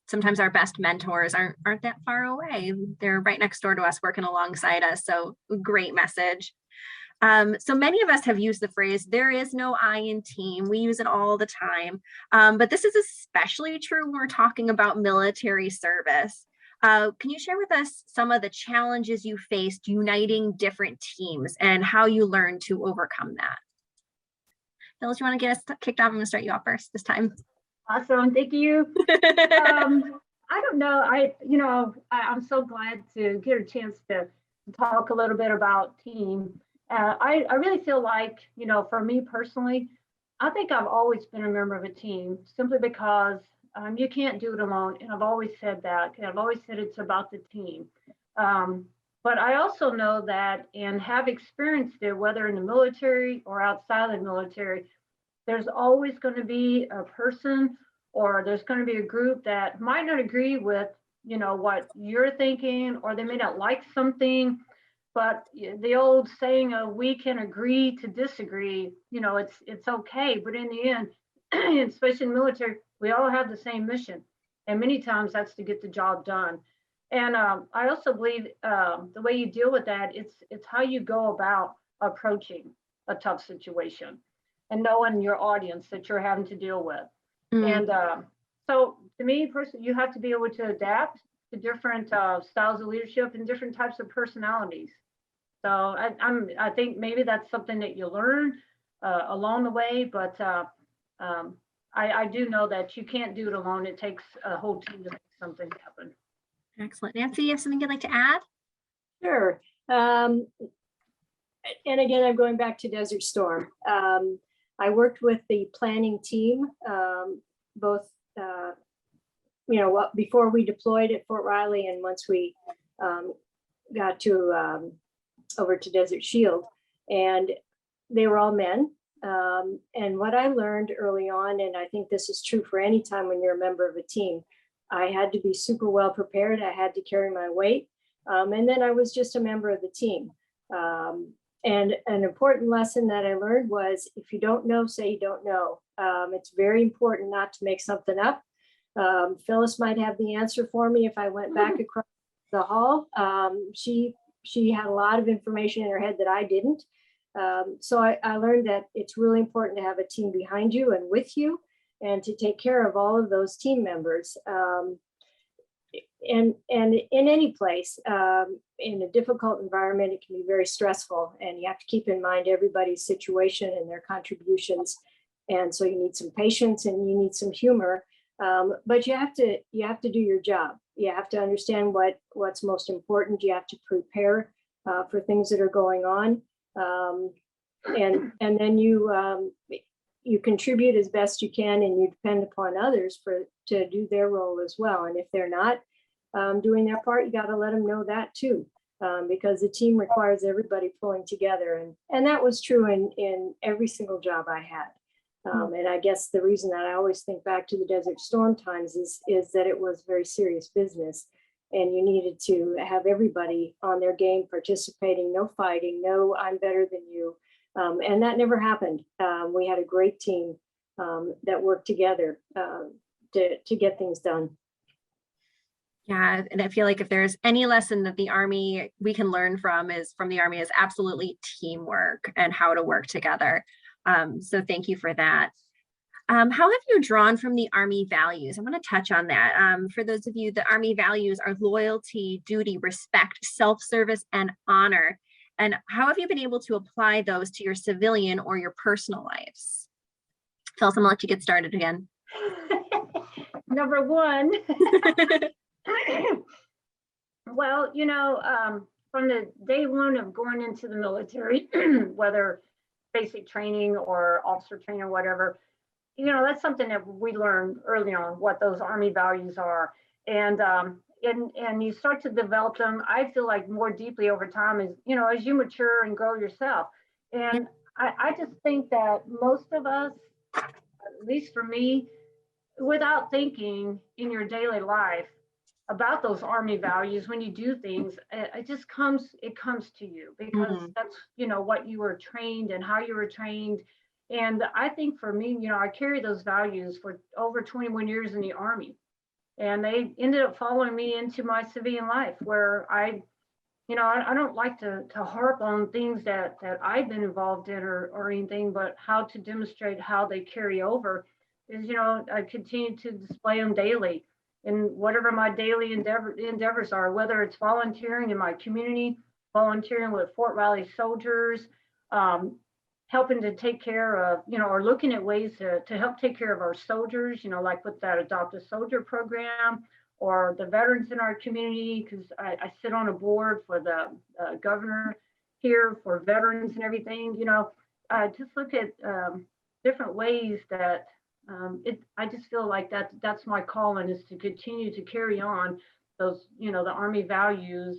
sometimes our best mentors aren't that far away. They're right next door to us, working alongside us. So great message. So many of us have used the phrase, there is no I in team. We use it all the time. But this is especially true when we're talking about military service. Can you share with us some of the challenges you faced uniting different teams and how you learned to overcome that? Phyllis, you want to get us kicked off? I'm going to start you off first this time. Awesome, thank you. I don't know, I'm so glad to get a chance to talk a little bit about team. I really feel like, for me personally, I think I've always been a member of a team simply because you can't do it alone. And I've always said that. And I've always said it's about the team. But I also know that and have experienced it, whether in the military or outside the military, there's always going to be a person or there's going to be a group that might not agree with, what you're thinking, or they may not like something. But the old saying of we can agree to disagree, it's okay. But in the end, especially in the military, we all have the same mission. And many times that's to get the job done. And I also believe the way you deal with that, it's how you go about approaching a tough situation and knowing your audience that you're having to deal with. And so to me personally, you have to be able to adapt to different styles of leadership and different types of personalities. So I think maybe that's something that you learn along the way, but I do know that you can't do it alone. It takes a whole team to make something happen. Excellent. Nancy, you have something you'd like to add? Sure. And again, I'm going back to Desert Storm. I worked with the planning team, both, before we deployed at Fort Riley and once we got to over to Desert Shield, and they were all men. And what I learned early on, and I think this is true for any time when you're a member of a team, I had to be super well prepared. I had to carry my weight. And then I was just a member of the team. And an important lesson that I learned was if you don't know, say you don't know. It's very important not to make something up. Phyllis might have the answer for me if I went back across the hall. She had a lot of information in her head that I didn't. So I learned that it's really important to have a team behind you and with you and to take care of all of those team members. And in any place, in a difficult environment, it can be very stressful, and you have to keep in mind everybody's situation and their contributions. And so you need some patience and you need some humor, but you have to do your job. You have to understand what's most important. You have to prepare for things that are going on, and then you contribute as best you can, and you depend upon others to do their role as well. And if they're not doing their part, you got to let them know that too, because the team requires everybody pulling together, and that was true in every single job I had. And I guess the reason that I always think back to the Desert Storm times is that it was very serious business, and you needed to have everybody on their game, participating, no fighting, no I'm better than you. And that never happened. We had a great team that worked together to get things done. Yeah, and I feel like if there's any lesson that the Army we can learn from the Army is absolutely teamwork and how to work together. So thank you for that. How have you drawn from the Army values? I want to touch on that. For those of you, the Army values are loyalty, duty, respect, self-service, and honor. And how have you been able to apply those to your civilian or your personal lives? Phyllis, I'm gonna let you get started again. Number one. Well, from the day one of going into the military, whether basic training or officer training or whatever, that's something that we learned early on, what those Army values are. And you start to develop them, I feel like, more deeply over time as you mature and grow yourself. And I just think that most of us, at least for me, without thinking in your daily life, about those Army values, when you do things, it just comes to you, because that's, you know, what you were trained and how you were trained. And I think for me, you know, I carry those values for over 21 years in the Army, and they ended up following me into my civilian life, where you know, I don't like to harp on things that I've been involved in or anything, but how to demonstrate how they carry over is, you know, I continue to display them daily in whatever my daily endeavors are, whether it's volunteering in my community, volunteering with Fort Riley soldiers, helping to take care of, you know, or looking at ways to help take care of our soldiers, you know, like with that Adopt a Soldier program, or the veterans in our community, because I sit on a board for the governor here for veterans and everything, you know, just look at different ways that I just feel like that's my calling, is to continue to carry on those, you know, the Army values.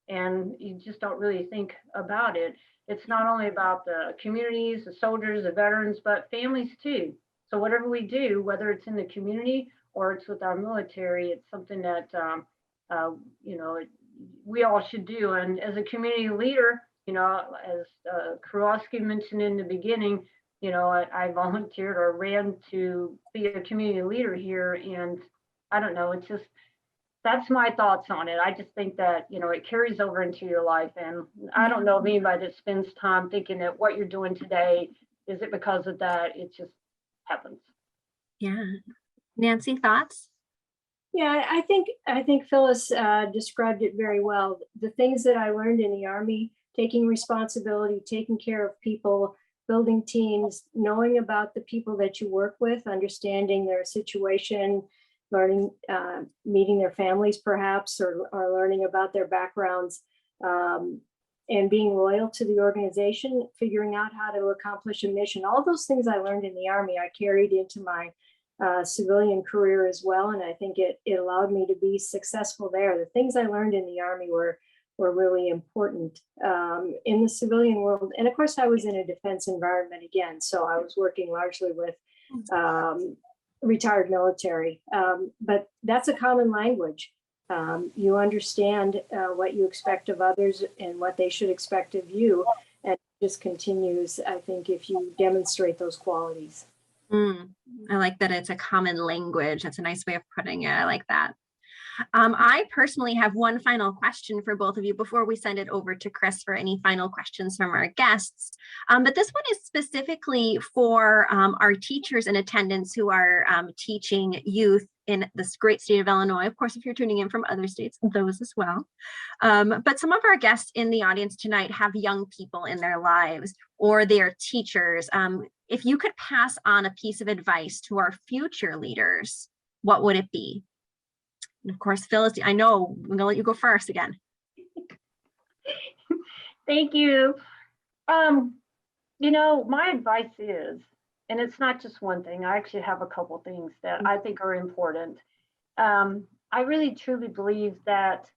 And you just don't really think about it. It's not only about the communities, the soldiers, the veterans, but families too. So whatever we do, whether it's in the community or it's with our military, it's something that, you know, we all should do. And as a community leader, you know, as Krylowski mentioned in the beginning, you know, I volunteered or ran to be a community leader here. And I don't know, it's just, that's my thoughts on it. I just think that, you know, it carries over into your life. And I don't know of anybody that spends time thinking that what you're doing today, is it because of that? It just happens. Yeah. Nancy, thoughts? Yeah, I think Phyllis described it very well. The things that I learned in the Army, taking responsibility, taking care of people, building teams, knowing about the people that you work with, understanding their situation, learning, meeting their families perhaps, or learning about their backgrounds, and being loyal to the organization, figuring out how to accomplish a mission. All those things I learned in the Army, I carried into my civilian career as well. And I think it allowed me to be successful there. The things I learned in the Army were really important in the civilian world. And of course, I was in a defense environment again. So I was working largely with retired military, but that's a common language. You understand what you expect of others and what they should expect of you. And it just continues, I think, if you demonstrate those qualities. I like that it's a common language. That's a nice way of putting it. I like that. I personally have one final question for both of you before we send it over to Chris for any final questions from our guests. But this one is specifically for our teachers in attendance who are teaching youth in this great state of Illinois. Of course, if you're tuning in from other states, those as well. But some of our guests in the audience tonight have young people in their lives, or they're teachers. If you could pass on a piece of advice to our future leaders, what would it be? And of course, Phyllis, I know I'm gonna let you go first again. Thank you. You know, my advice is, and it's not just one thing, I actually have a couple things that I think are important. I really truly believe that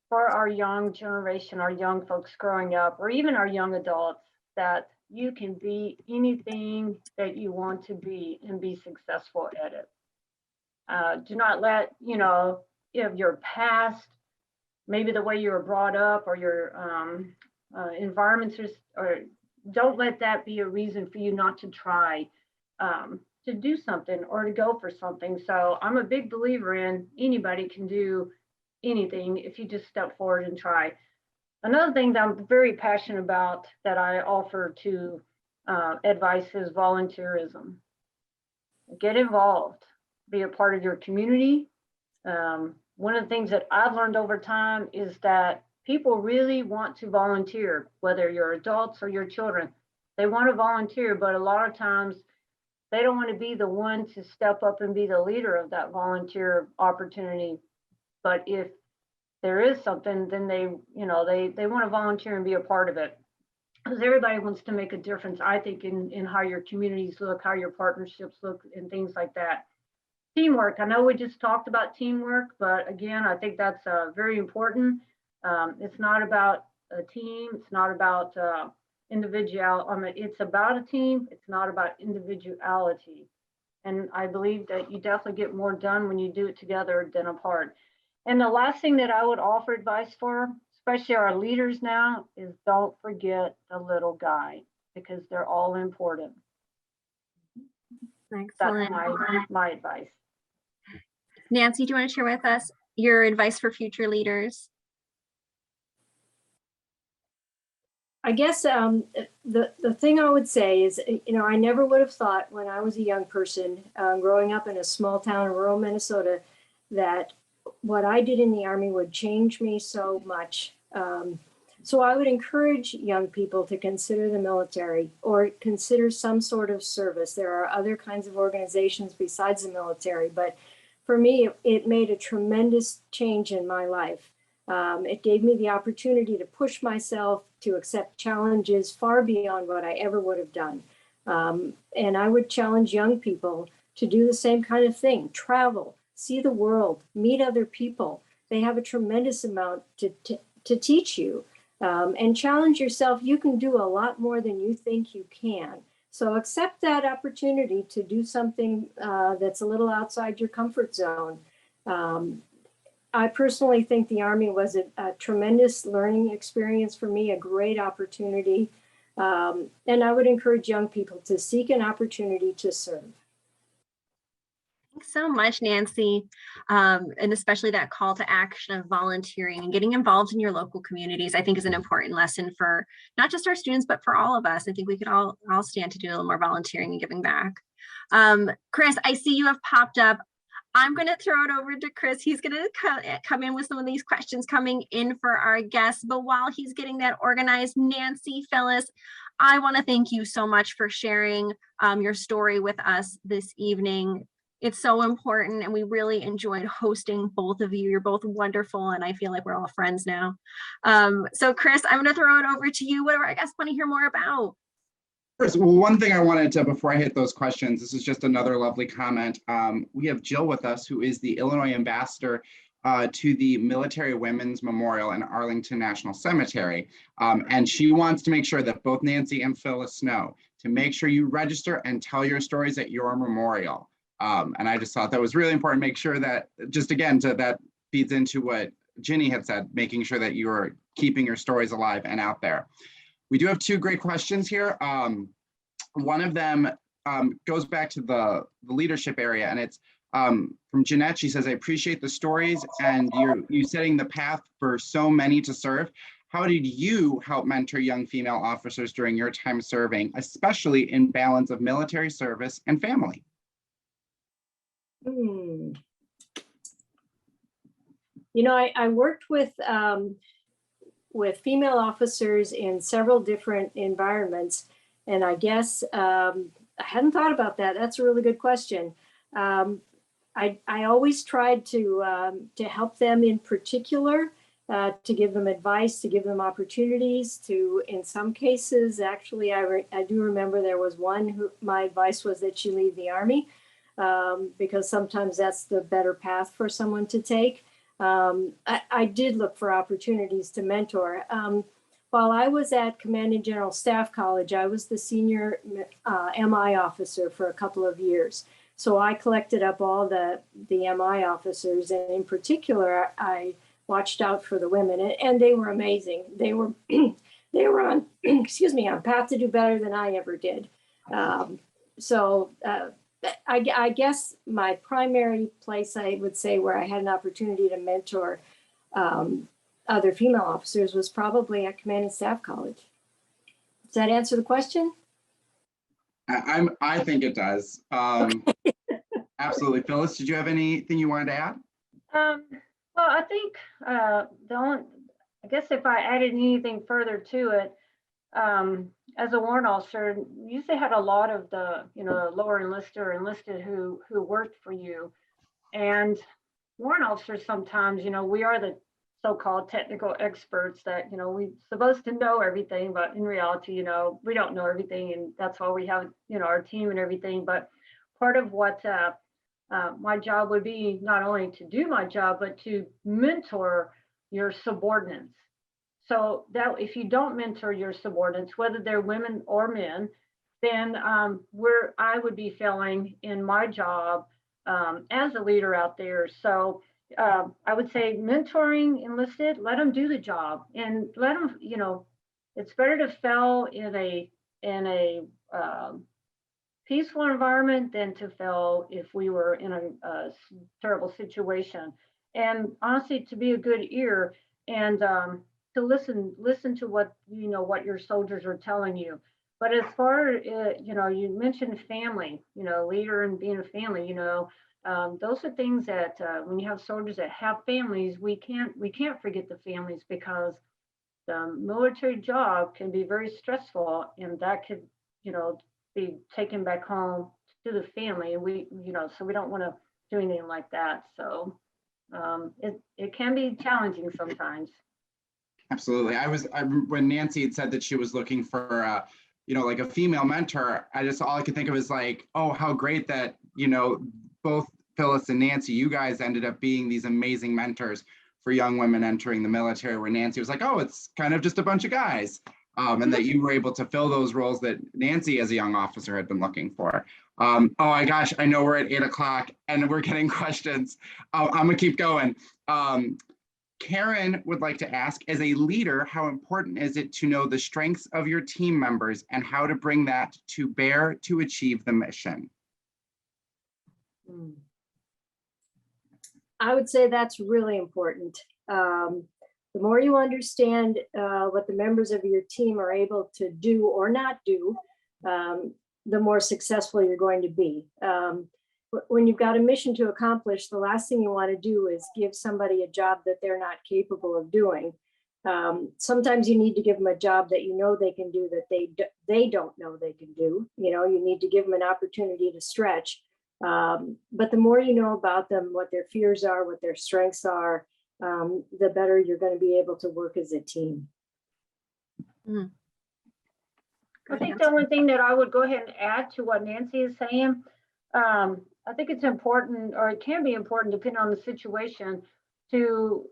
for our young generation, our young folks growing up, or even our young adults, that you can be anything that you want to be and be successful at it. Do not let, you know, your past, maybe the way you were brought up, or your environments, or don't let that be a reason for you not to try to do something or to go for something. So I'm a big believer in anybody can do anything if you just step forward and try. Another thing that I'm very passionate about that I offer to advice is volunteerism. Get involved, be a part of your community. One of the things that I've learned over time is that people really want to volunteer, whether you're adults or your children. They want to volunteer, but a lot of times they don't want to be the one to step up and be the leader of that volunteer opportunity. But if there is something, then they want to volunteer and be a part of it. Because everybody wants to make a difference, I think, in how your communities look, how your partnerships look, and things like that. Teamwork. I know we just talked about teamwork, but again, I think that's very important. It's not about a team. It's not about individuality. It's about a team. It's not about individuality. And I believe that you definitely get more done when you do it together than apart. And the last thing that I would offer advice for, especially our leaders now, is don't forget the little guy, because they're all important. Excellent. That's my advice. Nancy, do you want to share with us your advice for future leaders? I guess the thing I would say is, I never would have thought when I was a young person growing up in a small town in rural Minnesota that what I did in the Army would change me so much. So I would encourage young people to consider the military or consider some sort of service. There are other kinds of organizations besides the military, but for me, it made a tremendous change in my life. It gave me the opportunity to push myself, to accept challenges far beyond what I ever would have done. And I would challenge young people to do the same kind of thing: travel, see the world, meet other people. They have a tremendous amount to teach you, and challenge yourself. You can do a lot more than you think you can. So accept that opportunity to do something that's a little outside your comfort zone. I personally think the Army was a tremendous learning experience for me, a great opportunity. And I would encourage young people to seek an opportunity to serve. Thanks so much, Nancy. And especially that call to action of volunteering and getting involved in your local communities, I think is an important lesson for not just our students, but for all of us. I think we could all stand to do a little more volunteering and giving back. Chris, I see you have popped up. I'm going to throw it over to Chris. He's going to come in with some of these questions coming in for our guests. But while he's getting that organized, Nancy, Phyllis, I want to thank you so much for sharing your story with us this evening. It's so important, and we really enjoyed hosting both of you. You're both wonderful, and I feel like we're all friends now. So Chris, I'm going to throw it over to you. What do our guests want to hear more about? Well, one thing I wanted to, before I hit those questions, this is just another lovely comment. We have Jill with us, who is the Illinois ambassador to the Military Women's Memorial in Arlington National Cemetery. And she wants to make sure that both Nancy and Phyllis know to make sure you register and tell your stories at your memorial. And I just thought that was really important. Make sure that, just again, that feeds into what Ginny had said, making sure that you're keeping your stories alive and out there. We do have two great questions here. One of them goes back to the leadership area, and it's from Jeanette. She says, I appreciate the stories and you setting the path for so many to serve. How did you help mentor young female officers during your time serving, especially in balance of military service and family? I worked with female officers in several different environments. And I guess I hadn't thought about that. That's a really good question. I always tried to help them in particular, to give them advice, to give them opportunities to, in some cases, actually, I do remember there was one who my advice was that she leave the Army, because sometimes that's the better path for someone to take. I did look for opportunities to mentor. While I was at Command and General Staff College, I was the senior MI officer for a couple of years. So I collected up all the MI officers, and in particular, I watched out for the women, and they were amazing. They were on, on path to do better than I ever did. I guess my primary place, I would say, where I had an opportunity to mentor other female officers was probably at Command and Staff College. Does that answer the question? I think it does. Absolutely. Phyllis, did you have anything you wanted to add? Well, I think I guess if I added anything further to it, as a warrant officer, you usually had a lot of the, lower enlisted or enlisted who worked for you. And warrant officers sometimes, we are the so-called technical experts that, we're supposed to know everything, but in reality, we don't know everything. And that's why we have, our team and everything. But part of what my job would be, not only to do my job, but to mentor your subordinates. So that if you don't mentor your subordinates, whether they're women or men, then I would be failing in my job as a leader out there. So I would say mentoring enlisted, let them do the job and let them, it's better to fail in a peaceful environment than to fail if we were in a terrible situation. And honestly, to be a good ear and to listen to what, what your soldiers are telling you. But as far as, you mentioned family, leader and being a family, those are things that when you have soldiers that have families, we can't forget the families, because the military job can be very stressful, and that could, be taken back home to the family. And so we don't want to do anything like that. So it can be challenging sometimes. Absolutely. When Nancy had said that she was looking for, like a female mentor, all I could think of is like, oh, how great that, both Phyllis and Nancy, you guys ended up being these amazing mentors for young women entering the military, where Nancy was like, oh, it's kind of just a bunch of guys. And that you were able to fill those roles that Nancy as a young officer had been looking for. Oh my gosh, I know we're at 8 o'clock and we're getting questions. I'm gonna keep going. Karen would like to ask, as a leader, how important is it to know the strengths of your team members and how to bring that to bear to achieve the mission? I would say that's really important. The more you understand what the members of your team are able to do or not do, the more successful you're going to be. When you've got a mission to accomplish, the last thing you want to do is give somebody a job that they're not capable of doing. Sometimes you need to give them a job that they can do that they don't know they can do. You need to give them an opportunity to stretch. But the more you know about them, what their fears are, what their strengths are, the better you're going to be able to work as a team. I think the only thing that I would go ahead and add to what Nancy is saying, I think it's important, or it can be important, depending on the situation, to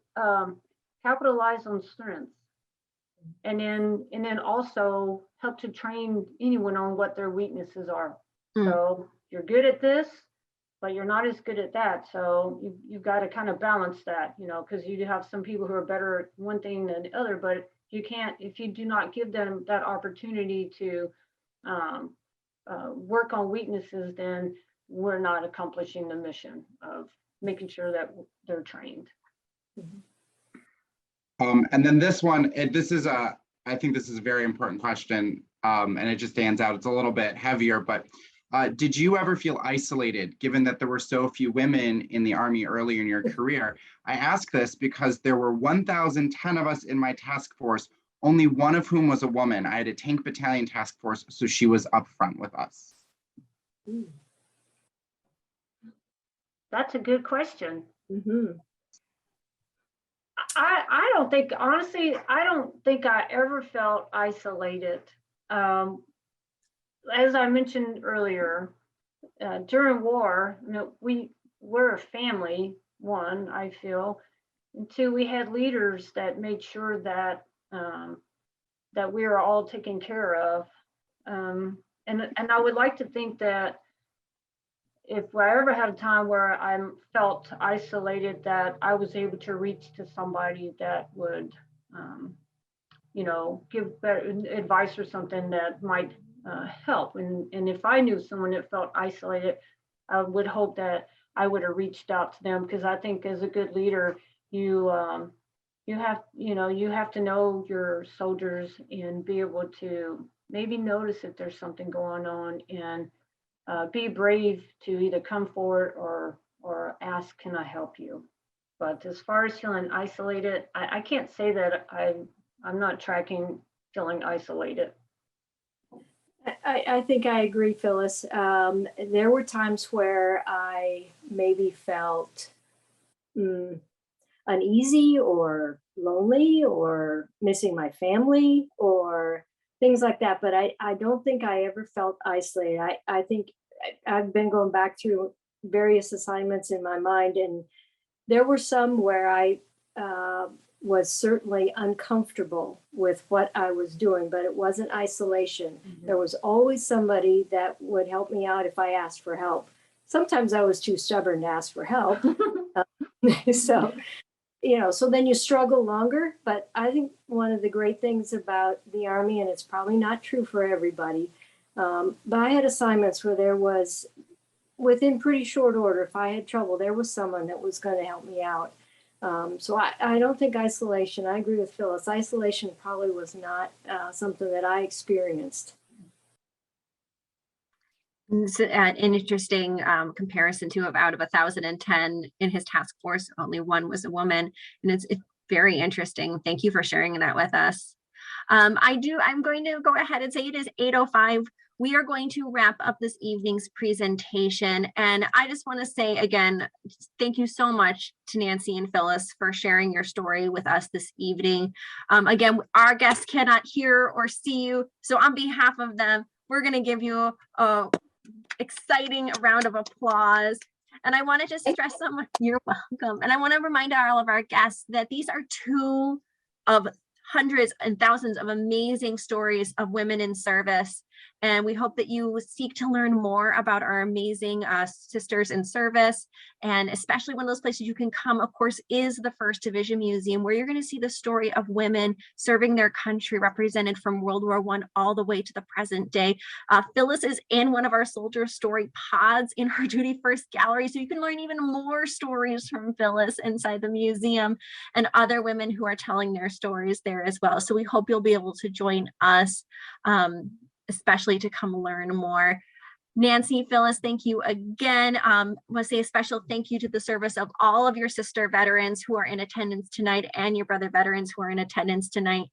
capitalize on strengths, and then also help to train anyone on what their weaknesses are. So you're good at this, but you're not as good at that. So you've got to kind of balance that, because you do have some people who are better at one thing than the other, but you can't, if you do not give them that opportunity to work on weaknesses, then we're not accomplishing the mission of making sure that they're trained. And then this one, I think this is a very important question, and it just stands out. It's a little bit heavier, but did you ever feel isolated, given that there were so few women in the Army earlier in your career? I ask this because there were 1,010 of us in my task force, only one of whom was a woman. I had a tank battalion task force, so she was up front with us. That's a good question. I don't think, honestly, I don't think I ever felt isolated. As I mentioned earlier, during war, we were a family, one, I feel, and two, we had leaders that made sure that that we were all taken care of. And I would like to think that if I ever had a time where I felt isolated, that I was able to reach to somebody that would, give better advice or something that might help. And if I knew someone that felt isolated, I would hope that I would have reached out to them, because I think as a good leader, you have to know your soldiers and be able to maybe notice if there's something going on, and be brave to either come forward or ask, can I help you? But as far as feeling isolated, I can't say that I'm not tracking feeling isolated. I think I agree, Phyllis. There were times where I maybe felt uneasy or lonely or missing my family or things like that. But I don't think I ever felt isolated. I think I've been going back through various assignments in my mind, and there were some where I was certainly uncomfortable with what I was doing, but it wasn't isolation. There was always somebody that would help me out if I asked for help. Sometimes I was too stubborn to ask for help, So, so then you struggle longer. But I think one of the great things about the Army, and it's probably not true for everybody, but I had assignments where there was, within pretty short order, if I had trouble, there was someone that was going to help me out. So I don't think isolation, I agree with Phyllis, isolation probably was not something that I experienced. It's an interesting comparison to out of 1,010 in his task force, only one was a woman. And it's very interesting. Thank you for sharing that with us. I'm going to go ahead and say it is 8:05. We are going to wrap up this evening's presentation. And I just want to say again, thank you so much to Nancy and Phyllis for sharing your story with us this evening. Again, our guests cannot hear or see you. So on behalf of them, we're going to give you a exciting round of applause. And I want to just stress you're welcome. And I want to remind all of our guests that these are two of hundreds and thousands of amazing stories of women in service. And we hope that you seek to learn more about our amazing sisters in service. And especially one of those places you can come, of course, is the 1st Division Museum, where you're going to see the story of women serving their country represented from World War I all the way to the present day. Phyllis is in one of our soldier story pods in her Duty First gallery. So you can learn even more stories from Phyllis inside the museum and other women who are telling their stories there as well. So we hope you'll be able to join us, especially to come learn more. Nancy, Phyllis, thank you again. I want to say a special thank you to the service of all of your sister veterans who are in attendance tonight and your brother veterans who are in attendance tonight.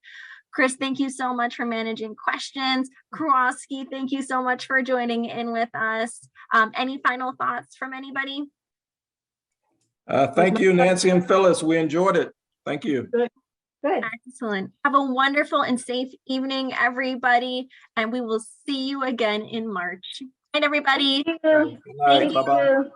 Chris, thank you so much for managing questions. Krylowski, thank you so much for joining in with us. Any final thoughts from anybody? Thank you, Nancy and Phyllis. We enjoyed it. Thank you. Good. Excellent. Have a wonderful and safe evening, everybody. And we will see you again in March. Good night, everybody. Thank you. Good night. Thank Bye-bye. you.